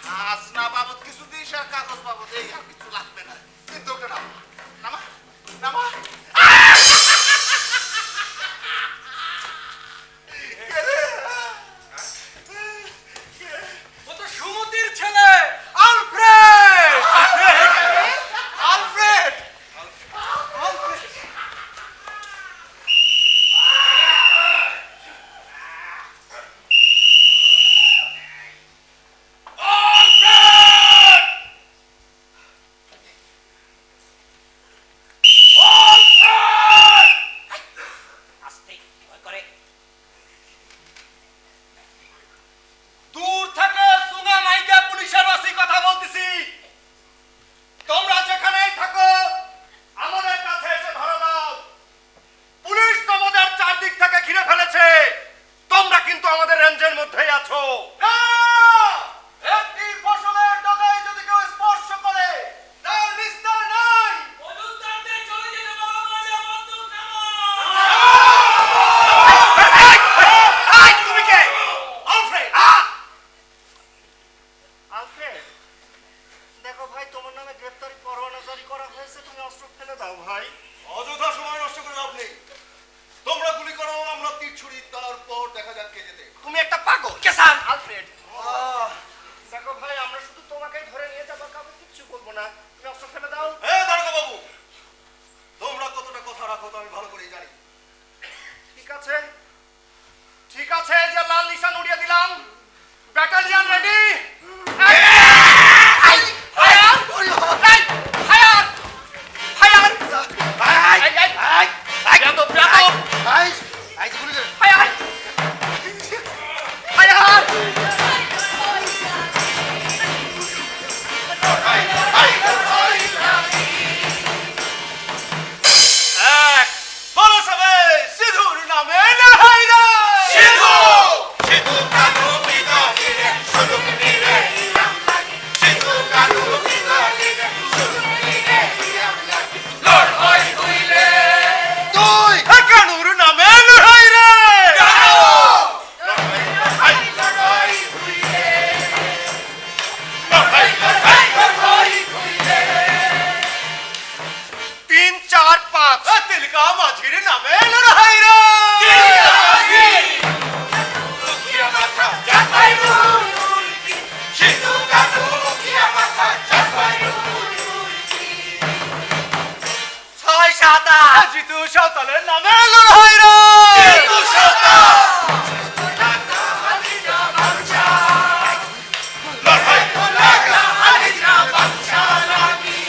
খাজনা বাবদ কিছু দিস আর কাগজ বাবদ এই আর কিছু লাগবে না। কিন্তু ওটা নামা, নামা, নামা। ও তো সুমতির ছেলে আলফ্রেড। আলফ্রেড! দূর থেকে সুঙ্গা মাইকা পুলিশের ওসি কথা বলতেছি। তোমরা যেখানেই থাকো আমাদের কাছে এসে ধরো দাও। পুলিশ তোমাদের চারদিক থেকে ঘিরে ফেলেছে। তোমরা কিন্তু আমাদের রেঞ্জের মধ্যেই আছো। একটি ফসলের ডগায় যদি কেউ স্পর্শ করে তার নিস্তার নাই। মজুমদারদের চলে যেতে বলো, নইলে বন্দুক নামাও। এই, তুমি কে? আলফ্রেড! আলফ্রেড, দেখো ভাই, তোমার নামে গ্রেপ্তারি পরোয়ানা জারি করা হয়েছে, তুমি অস্ত্র ফেলে দাও ভাই। অযথা সময় নষ্ট করে লাভ নেই। তোমরা গুলি করো, আমরা তীর ছুড়ি, তারপর দেখা যাক কে যেতে। তুমি একটা পাগল। কেসান আলফ্রেড। দেখো ভাই, আমরা শুধু তোমাকেই ধরে নিয়ে যাবো, কাউকে কিচ্ছু বলবো না। তুমি অস্ত্র ফেলে দাও। দারোগা বাবু, তোমরা কতটা কথা রাখো তো আমি ভালো করেই জানি। ঠিক আছে, ঠিক আছে, এই যে লাল নিশান উড়িয়ে দিলাম। Battalion ready. বলো সবে সিধুর নামে লড়াইরা। সিধু সিধু কানু বিদাগিরে সুলুক নিরে ইলাম লাগি। সিধু কানু বিদাগিরে সুলুক নিরে ইলাম লাগি। লড়াই হইলে তুই কানুর নামে লড়াইরা। লড়াই লড়াই হইলে, লড়াই লড়াই লড়াই হইলে 3, 4, 5 তিলকা মাঝির নামে লড়াইরা। তিলকা মাঝি মুখিয়া মাথা জাপাই রুলকি। সিধু কানু মুখিয়া মাথা জাপাই রুলকি। 6, 7, 8 জিতু সাঁওতালের নামে লড়াইরা। জিতু সাঁওতাল লড়াই লাগা আলিজরা বাচ্চা লাগি।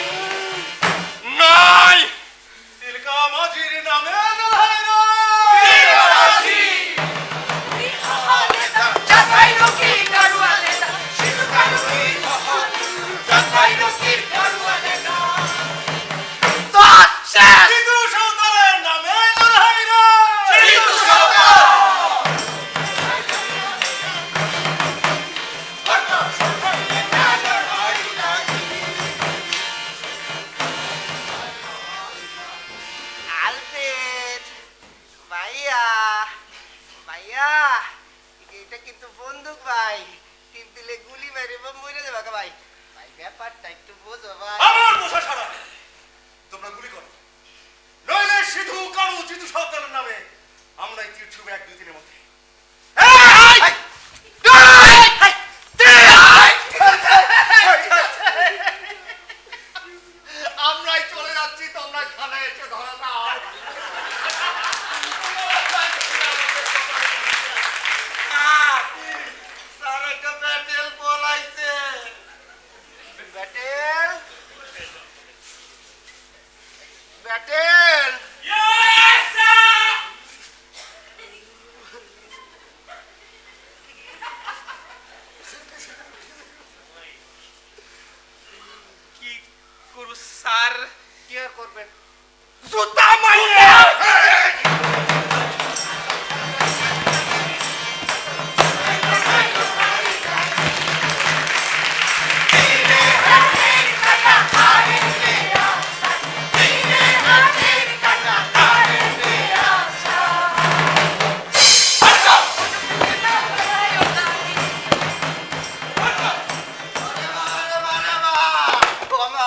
নাই। তিলকা মাঝির নামে লড়াইরা। তিলকা মাঝি জাপাই রুকি গাড়ুয়ালেদা। সিধু কানু কি জাপাই রুকি গাড়ুয়ালেদা। জিতু সাঁওতালের নামে লড়াইরা। জিতু সাঁওতাল আলফ্রেড, ভাইয়া, ভাইয়া, এটা কিন্তু বন্দুক ভাই। টিপ দিলে গুলি মেরে বা মরে যাবে ভাই। ভাই ব্যাপারটা একটু বোঝো ভাই। আমার বোঝা ছাড়া তোমরা গুলি করো, নইলে সিধু কানু জিতু সাঁওতালের নামে আমরাই তীর ছুড়বে 1, 2, 3 এর মধ্যে। আমরাই চলে যাচ্ছি, তোমরা এখানে এসে ধরো দাও। স্যার একটা ব্যাটেল পলাইছে। ব্যাটেল প্যাটেল কি করব স্যার? কি আর করবেন? জুতা মাইরে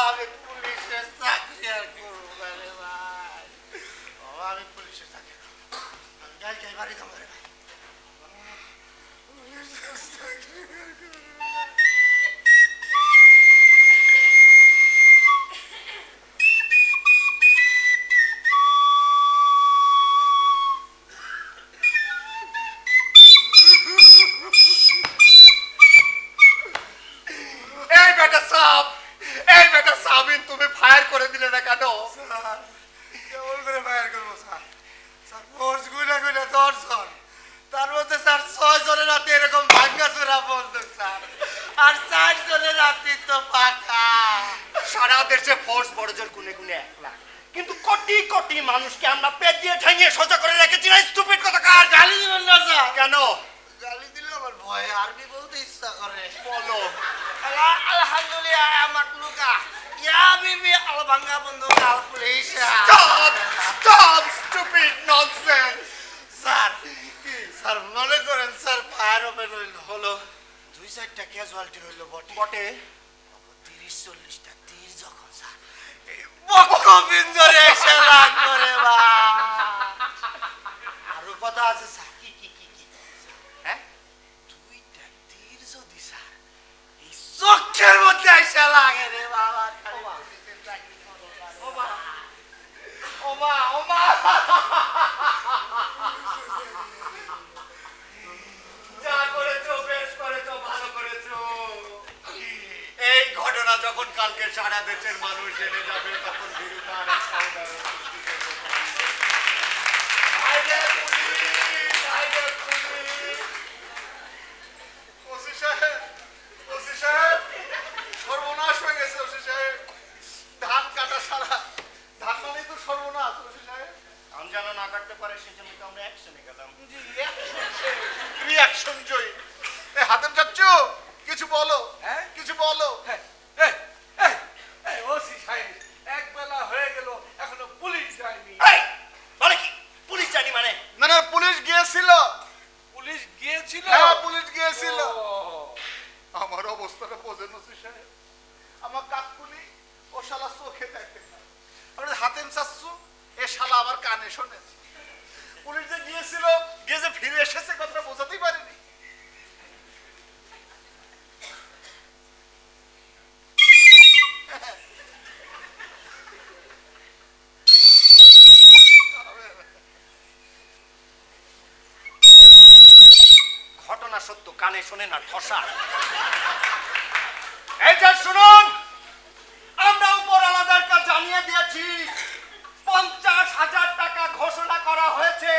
আমি পুলিশের চাকরি আর করবো না রে ভাই। আমি পুলিশের চাকরি করবো। আমি কালকে বাড়ি যাবো রে ভাই। এই বেটা সাবিন, তুমি ফায়ার করে দিলে না কেন? কেমন করে ফায়ার করবো স্যার? স্যার ফোর্স গুলা গুলা 10 জন, তার মধ্যে স্যার 6 জনের রাতে এরকম ভাঙ্গা চোরা বন্দুক স্যার, আর 4 জনের রাতে তো ফাঁকা। সারা দেশে ফোর্স বড় জোর গুনে গুনে 1 লাখ, কিন্তু কোটি কোটি মানুষকে আমরা পেট দিয়ে ঠেঙিয়ে সোজা করে রেখেছি না। স্টুপিড কথা কার গালি দিবেন না স্যার? কেন গালি দিলে আমার ভয় আরবি বলতে ইচ্ছা করে। বলো। আলহামদুলিল্লাহ আমার লুকা ইয়া বিবি আলভাঙ্গা বন্ধুরা police. Stop stupid nonsense. Sir sir মনে করেন স্যার ফায়ার ওপেন হলো 2-4টা ক্যাজুয়ালিটি হইলো বটে 30-40টা তীর যখন স্যার বক্ষবিন্দরে এসে লাগলো রে ভাই। আরো কথা আছে স্যার। কি কি কি কি? হ্যাঁ, 2টা তীর যদি স্যার এই চোখের মধ্যে এসে লাগে রে বাবা। ওমা ওমা যা করেছো বেশ করেছো, ভালো করেছো। এই ঘটনা যখন কালকে সারা দেশের মানুষ জেনে যাবে তখন বিরুদ্ধার সর্বনাশ হয়ে গেছে ওসি সাহেব। ধান কাটা সারা, ধান মানে তো সর্বনাশ ওসি সাহেব। ধান যেন না কাটতে পারে সেজন্য তো আমরা অ্যাকশনে গেলাম। জি রিঅ্যাকশন জয়। এই হাতেম চাচ্চু কিছু বলো। হ্যাঁ কিছু বলো। ওসি সাহেব এক বেলা হয়ে গেল এখনো পুলিশ যায়নি। মানে কি পুলিশ জানি মানে? না না, পুলিশ গিয়েছিল। পুলিশ গিয়েছিল? হ্যাঁ পুলিশ গিয়েছিল। ও, আমার অবস্থাটা বোঝেন ওসি সাহেব। আমার কাকুলি ও শালা চোখে দেখে না, আর হাতেম চাচ্ছু এ শালা আমার কানে শোনেছে। পুলিশ যে গিয়েছিল, গিয়ে যে ফিরে এসেছে কথাটা বোঝাতেই পারিনি। ঘটনা সত্য, কানে শোনে না ঠসা। এই যে শুনুন, আমরা উপর আলাদারকে জানিয়ে দিয়েছি 50,000 টাকা ঘোষণা করা হয়েছে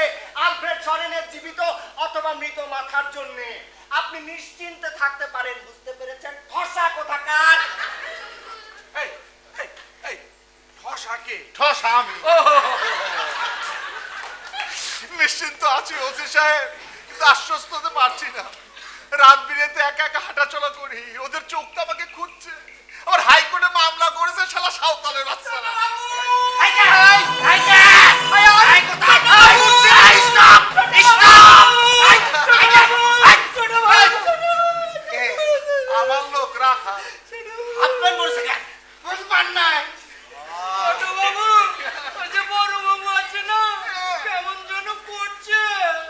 আলফ্রেড সরেনের জীবিত অথবা মৃত মাথার জন্য। আপনি নিশ্চিন্তে থাকতে পারেন। বুঝতে পেরেছেন? ঠসা কোথাকার। এই এই এই ঠসা কে? ঠসা আমি। নিশ্চিন্ত আছি ওসি সাহেব, কিন্তু আশ্বস্ত হতে পারছি না। রাত বিরেতে একা একা হাঁটাচলা করি, ওদের চোখটা আমাকে খুঁজছে। আবার হাইকোর্টে মামলা করেছে শালা সাঁওতালের বাচ্চারা। আমার লোক রাখা আপনার বলছে কেন? বুঝবার নাই। বাবু, ওই যে বড় বাবু আছে না, কেমন যেন করছে।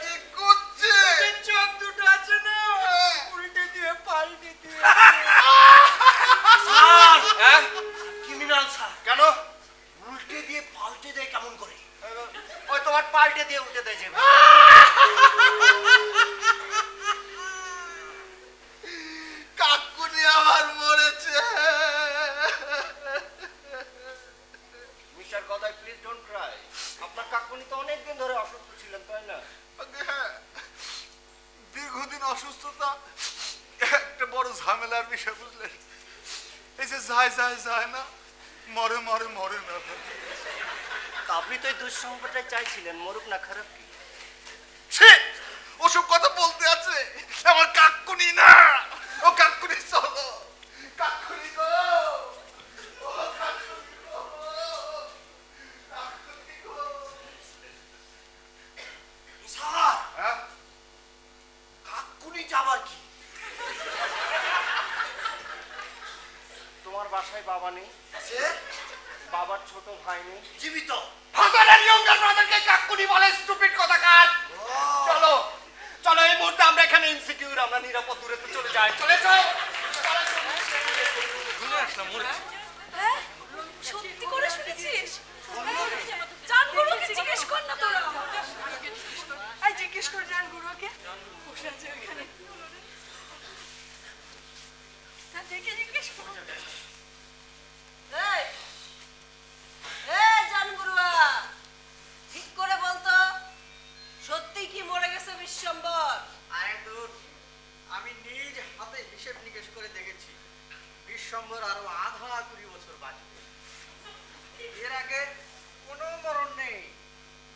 কি করছে? ওদের চোখ দুটো আছে না, উল্টে দিয়ে পাল্টে দিয়ে। হ্যাঁ ক্রিমিনাল স্যার। কেন? উল্টে দিয়ে পাল্টে দেয় কেমন করে? ওই তোমার পাল্টে দিয়ে উল্টে দেয় যে। কাকুনি আমার মরেছে। Mister Gadai please don't Cry. আপনার কাকুনি তো অনেকদিন ধরে অসুস্থ ছিলেন, তাই না? আগে হ্যাঁ, দীর্ঘদিন অসুস্থতা একটা বড় ঝামেলার বিষয়, বুঝলেন? এই যে যায় যায় যায় না, মরে মরে মরে না। তা আপনি তো এই দুঃসংবাদটাই চাইছিলেন, মরুক না, খারাপ কি? ছি, ওসব কথা বলতে আছে আমার কাকুনি না। ও কাকুনি চলো, কাকুনি গো, ও কাকুনি গো, কাকুনি গো। স্যার, হ্যাঁ? কাকুনি যাবার কি? তোমার বাসায় বাবা নেই? বাবার ছোট ভাই নেই? জীবিত। ফাদারের ইয়ঙ্গার ব্রাদারকে কাকুনি বলে, স্টুপিড কথাকার। চলো চলো, এই মুহূর্তে আমরা এখানে ইনসিকিউর, আমরা নিরাপদ দূরে তো চলে যাই। চলে যাও। শুনে আসলাম মরেছে। হ্যাঁ সত্যি করে শুনেছিস? জানগুলোকে জিজ্ঞেস কর না তোরা। এই জিজ্ঞেস কর জানগুলোকে, বসে আছে ওইখানে। হ্যাঁ দেখে জিজ্ঞেস কর। এই জানগুরুয়া, ঠিক করে বলতো, সত্যি কি মরে গেছে বিশ্বম্বর? আরে দূর, আমি নিজ হাতে হিসেব নিকেশ করে দেখেছি বিশ্বম্বর আরো আধা 20 বছর বাঁচবে। এর আগে কোনো মরণ নেই,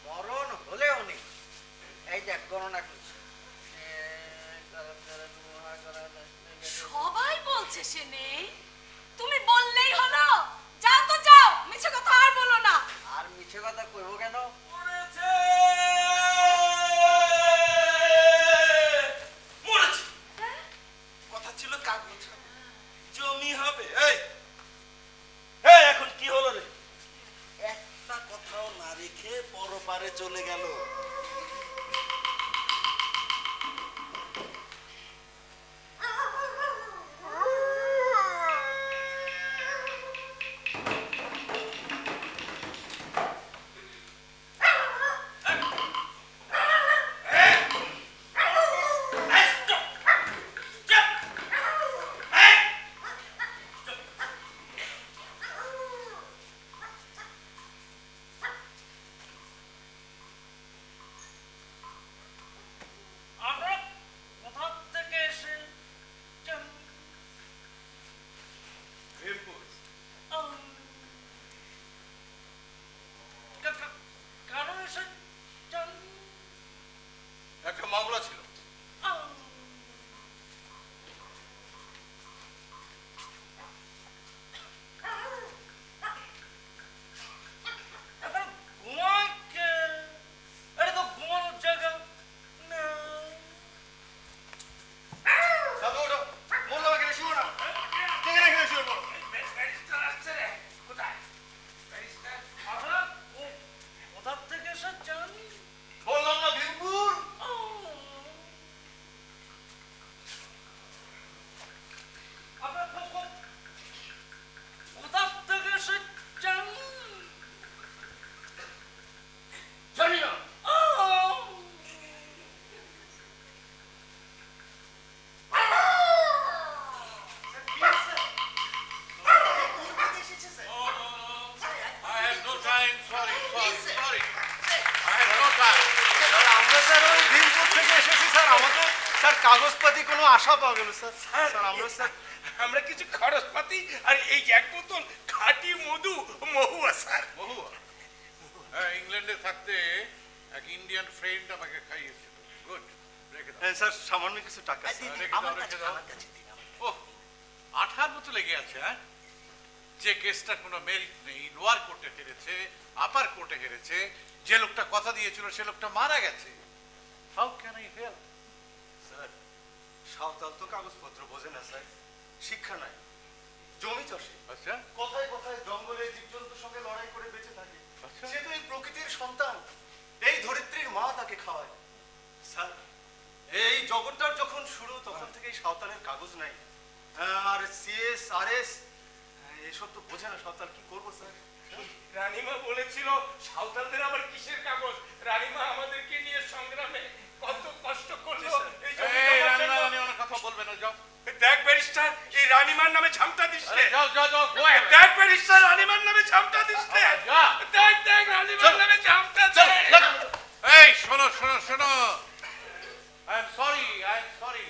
মরণ হলেও নেই। এই দেখ গণনা করছি। সবাই বলছে সে নেই, তুমি বললেই হলো। যাও তো যাও, মিছে কথা আর বলো না। আর মিছে কথা কইব কেন? মরেছে মরেছে। কথা ছিল কাগজ জমি হবে। এই এই এখন কি হলো রে? একটা কথাও না রেখে পরপারে চলে গেল। আমরা কোথা থেকে এসেছেন? কেন এসেছেন? একটা মামলা ছিল। এখন ঘুমায় কে? এটা তো ঘুমানোর জায়গা না। দাদা ওঠো, বললাম এখানে শুনো না, কে এখানে শুয়ে পড়ো। ব্যারিস্টার আসছে রে। কোথায় ব্যারিস্টার? আপনারা কোথা থেকে এসেছেন? বললাম না ভীমপুর। আপনারা কোথা থেকে এসেছেন? জানি না। I have no time. Sorry. I have no time. Sir, আমরা স্যার ওই ভীমপুর থেকে এসেছি স্যার। আমাদের স্যার কাগজপাতি কোনো আশা পাওয়া গেল স্যার। স্যার আমরা স্যার আমরা কিছু খরচপাতি আর এই এক বোতল খাঁটি মধু মহুয়া স্যার। মহুয়া, হ্যাঁ, ইংল্যান্ডে থাকতে এক ইন্ডিয়ান ফ্রেন্ড আমাকে খাইয়েছিল। গুড, রেখে দাও। স্যার সামান্য কিছু টাকা রেখে দাও। ওহ, 8 মতো লেগে আছে। হ্যাঁ, যে কেসটা কোনো মেরিট নেই, লোয়ার কোর্টে হেরেছে, আপার কোর্টে হেরেছে, যে লোকটা কথা দিয়েছিল সে লোকটা মারা গেছে। How can I help? Sir Santhal তো কাগজপত্র বোঝে না স্যার, শিক্ষা নাই, জমি চাষে আচ্ছা কথায় কথায় জঙ্গলে জীবজন্তুর সঙ্গে লড়াই করে বেঁচে থাকে। আচ্ছা। সে তো এই প্রকৃতির সন্তান, এই ধরিত্রীর মা তাকে খাওয়ায়। স্যার এই জগৎটার যখন শুরু তখন থেকেই সাঁওতালের কাগজ নাই। আর সিএস আরএস এসব তো বোঝে না সাঁওতাল, কি করবো স্যার? রানীমা বলেছিল সাঁওতালদের আবার কিসের কাগজ? রানীমা আমাদেরকে নিয়ে সংগ্রামে কত কষ্ট করলো এই এই জমিটা রানীমা আমার জন্য। রানীমার কথা বলবে না, যাও। দেখ ব্যারিস্টার এই রানীমার নামে ঝামটা দিস আরে যাও যাও যাও, go ahead. দেখ ব্যারিস্টার রানীমার নামে ঝামটা দিস যা। দেখ দেখ রানীমার নামে ঝামটা চল, দে। চল। এই শোনো শোনো শোনো, I am sorry, I am sorry.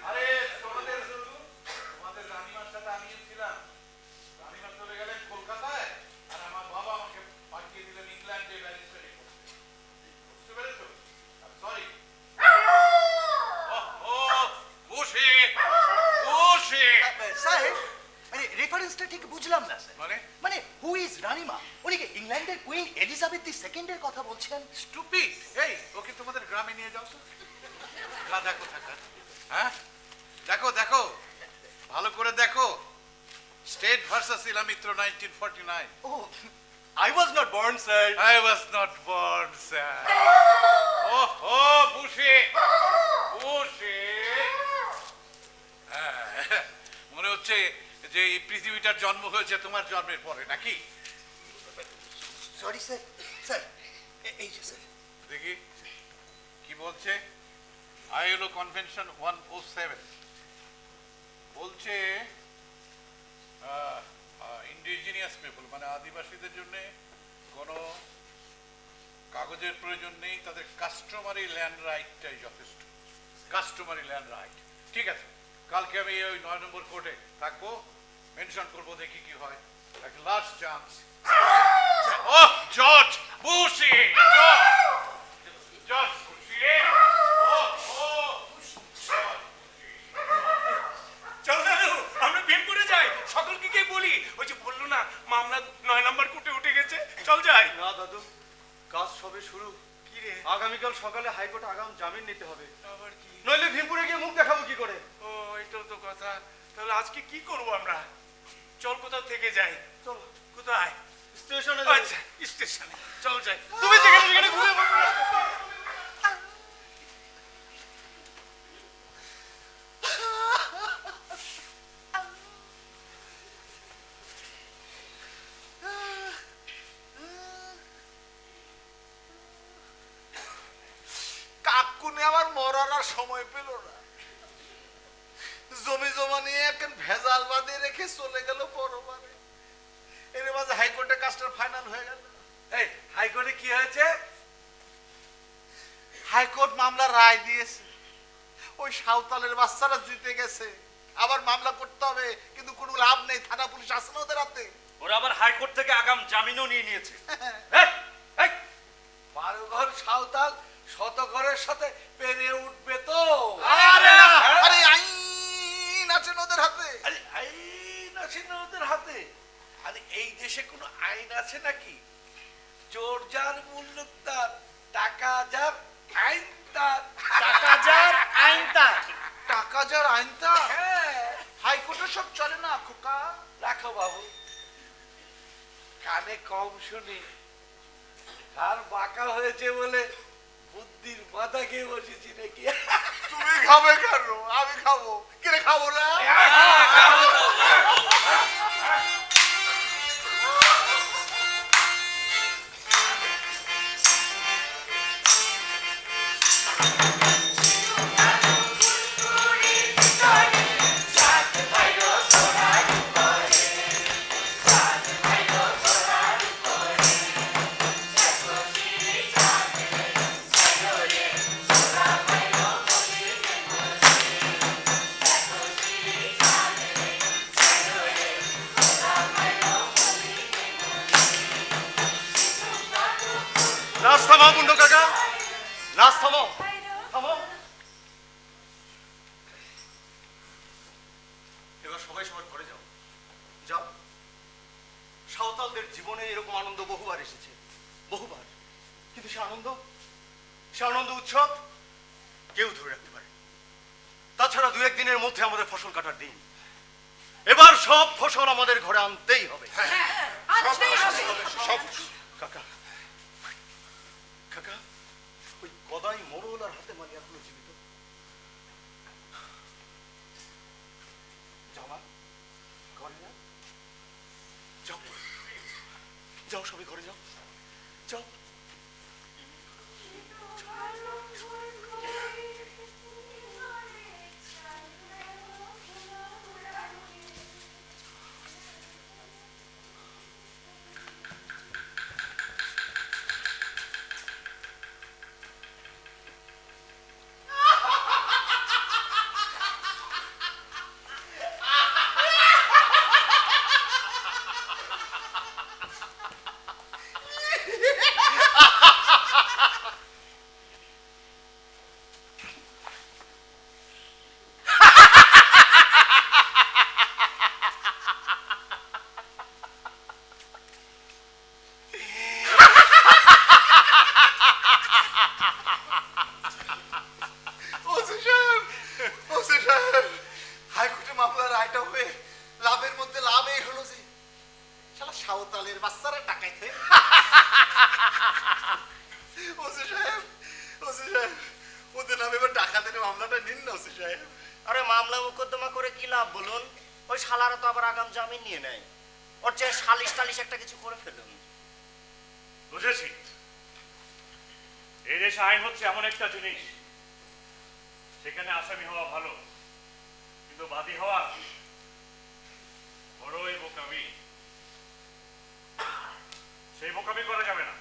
আরে তোমাদের রানীমার সাথে আমিও ছিলাম। রানীমা চলে গেলেন কলকাতায়, আর আমার বাবা আমাকে পাঠিয়ে দিলেন ইংল্যান্ডে ব্যারিস্টারি করতে। বুঝতে পেরেছো? সরি। বসে বসে স্যার মানে রেফারেন্সটা ঠিক বুঝলাম না স্যার। মানে মানে হু ইজ রানীমা? উনি কি ইংল্যান্ডের কুইন এলিজাবেথ দি সেকেন্ডের কথা বলছেন? স্টুপিড। এই ওকে তোমাদের গ্রামে নিয়ে যাও তো। গাধা কোথাকার। হ্যাঁ, দেখো দেখো, ভালো করে দেখো। State versus Ila Mitra 1949। Oh I was not born sir. I was not born, sir. বুঝে বুঝে। মনে হচ্ছে যে এই পৃথিবীটার জন্ম হয়েছে তোমার জন্মের পরে, নাকি? Sorry sir. স্যার এই যে স্যার। দেখি কি বলছে। ILO কনভেনশন 107 বলছে ইন্ডিজিনিয়াস পিপল মানে আদিবাসীদের জন্য কোনো কাগজের প্রয়োজন নেই, তাদের কাস্টমারি ল্যান্ড রাইটটাই যথেষ্ট। কাস্টমারি ল্যান্ড রাইট, ঠিক আছে। কালকে আমি ওই 9 নম্বর কোর্টে থাকবো, মেনশন করবো, দেখি কি হয়। একটা লাস্ট চান্স। ও জর্জ বুশি, জর্জ বুশি। চল দাদু আমরা ভীমপুরে যাই, সকলকে গিয়ে বলি। ওই যে বললো না মামলা 9 নম্বর কোর্টে উঠে গেছে, চল যাই। না দাদু, কাজ সবে শুরু। কি রে আগামীকাল সকালে হাইকোর্টে আগাম জামিন নিতে হবে, আবার কি? নইলে ভীমপুরে গিয়ে মুখ দেখাবো কি করে? ও এটাও তো কথা। তাহলে আজকে কি করবো আমরা? চল কোথাও থেকে যাই। চলো কোথায়? স্টেশনে আচ্ছা স্টেশনে চল যাই। তুমি যেখানে যেখানে ঘুরে কাকুনে আমার মরার আর সময় পেল না। জমি জমা নিয়ে এখন ভেজাল বাঁধে রেখে চলে গেল পরবারে। এর মাঝে হাইকোর্টে কাজটা ফাইনাল হয়ে গেল। এই হাইকোর্টে কি হয়েছে? হাইকোর্ট মামলা রায় দিয়েছে, ওই সাঁওতালের বাচ্চারা জিতে গেছে। আবার মামলা করতে হবে, কিন্তু কোনো লাভ নেই, থানা পুলিশ আসে না ওদের হাতে। ওরা আবার হাইকোর্ট থেকে আগাম জামিনও নিয়ে নিয়েছে। বারো ঘর সাঁওতাল শত ঘরের সাথে পেরিয়ে উঠবে তো। আরে না, আরে আইন আছে না ওদের হাতে। আরে আইন আছে না ওদের হাতে? আরে এই দেশে কোনো আইন আছে নাকি? চোর যার মূল্য তার, টাকা যার আইন তার। টাকা যার আইন তার। টাকা যার আইন তার। হ্যাঁ, হাইকোর্টে সব চলে না খোকা। রাখো বাবু, কানে কম শুনি। আর বাঁকা হয়েছে বলে বুদ্ধির মাথা খেয়ে বসেছি নাকি? তুমি খাবে কেন? আমি খাবো। কিরে খাবো না? নাচ থামাও মুন্ডু কাকা, নাচ থামাও, থামাও। এবার সবাই সবার ঘরে যাও, যাও। সাঁওতালদের জীবনে এরকম আনন্দ বহুবার এসেছে, বহুবার, কিন্তু সে আনন্দ উৎসব কেউ ধরে রাখতে পারে। তাছাড়া 2-1 দিনের মধ্যে আমাদের ফসল কাটার দিন। এবার সব ফসল আমাদের ঘরে আনতেই হবে। কাকা, কাকা, ওই গদাই মোড়ল আর হাতে মালি এখনো জীবিত। জামা ঘরে না, যাও যাও, সবাই ঘরে যাও, যাও। ওসি সাহেব, ওসি সাহেব, হাইকোর্টে মামলার রায়টা হয়ে লাভের মধ্যে লাভ এই হলো যে শালা সাঁওতালের বাচ্চারা ডাকাইতে। ওসি সাহেব, ওসি সাহেব, ওদের নামে এবার ডাকাতের মামলাটা নিন না ওসি সাহেব। আরে মামলা মোকদ্দমা করে কি লাভ বলুন? ওই শালারা তো আবার আগাম জামিন নিয়ে নেয়। ওর চেয়ে সালিশ টালিশ একটা কিছু করে ফেলুন। বুঝেছি, এই দেশে আইন হচ্ছে এমন একটা জিনিস, সেখানে আসামি হওয়া ভালো, কিন্তু বাদী হওয়া বড়ই বোকামি। সেই বোকামি করা যাবে না।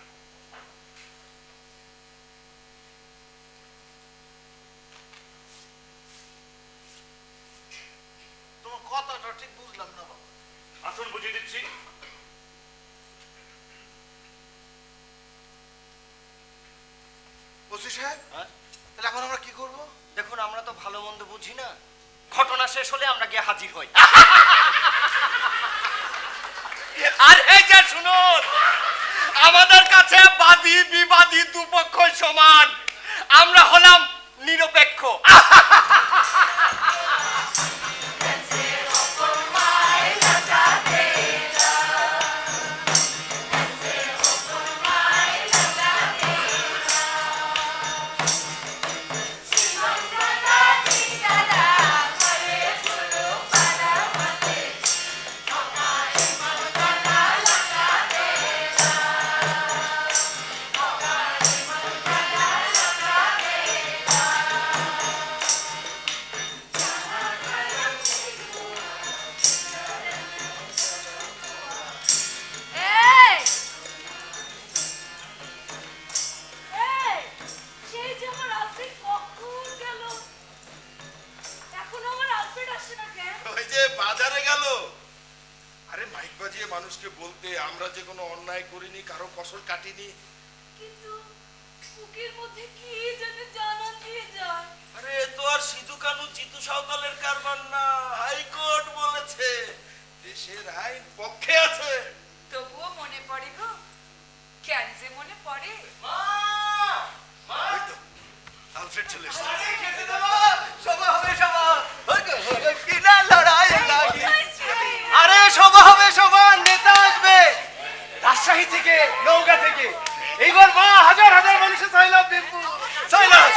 তোমার কথাটা ঠিক বুঝলাম না বাবা। আসুন বুঝিয়ে দিচ্ছি। ওসি সাহেব, হ্যাঁ? তাহলে এখন আমরা কি করব? দেখুন, আমরা তো ভালো মন্দ বুঝি না, ঘটনা শেষ হলে আমরা গিয়ে হাজির হই। আর এই যে শুনুন, আমাদের কাছে বাদী বিবাদী দুপক্ষ সমান, আমরা হলাম নিরপেক্ষ। এই! এই! সেই যে আমার আলফ্রেড কখন গেল? এখনো আমার আলফ্রেড আসছে না কেন? ওই যে বাজারে গেল। আরে মাইক বাজিয়ে মানুষকে বলতে আমরা যে কোনো অন্যায় করিনি, কারো কসর কাটিনি। কিন্তু বুকের মধ্যে কি জানে জানান দিয়ে যায়। আরে এ তো আর সিধু কানু জিতু সাঁওতালের কারবার না, হাইকোর্ট বলেছে দেশের আইন পক্ষে আছে। তবুও মনে পড়ে গো, কেন যে মনে পড়ে। ওই তো আলফ্রেড চলে এসেছে। সভা হবে সভা, কিনা লড়াই লাগি। আরে সভা হবে সভা, নেতা আসবে রাজশাহী থেকে, নওগাঁ থেকে। এইবার মা হাজার হাজার মানুষের সৈলাব বিপুল সৈলাব।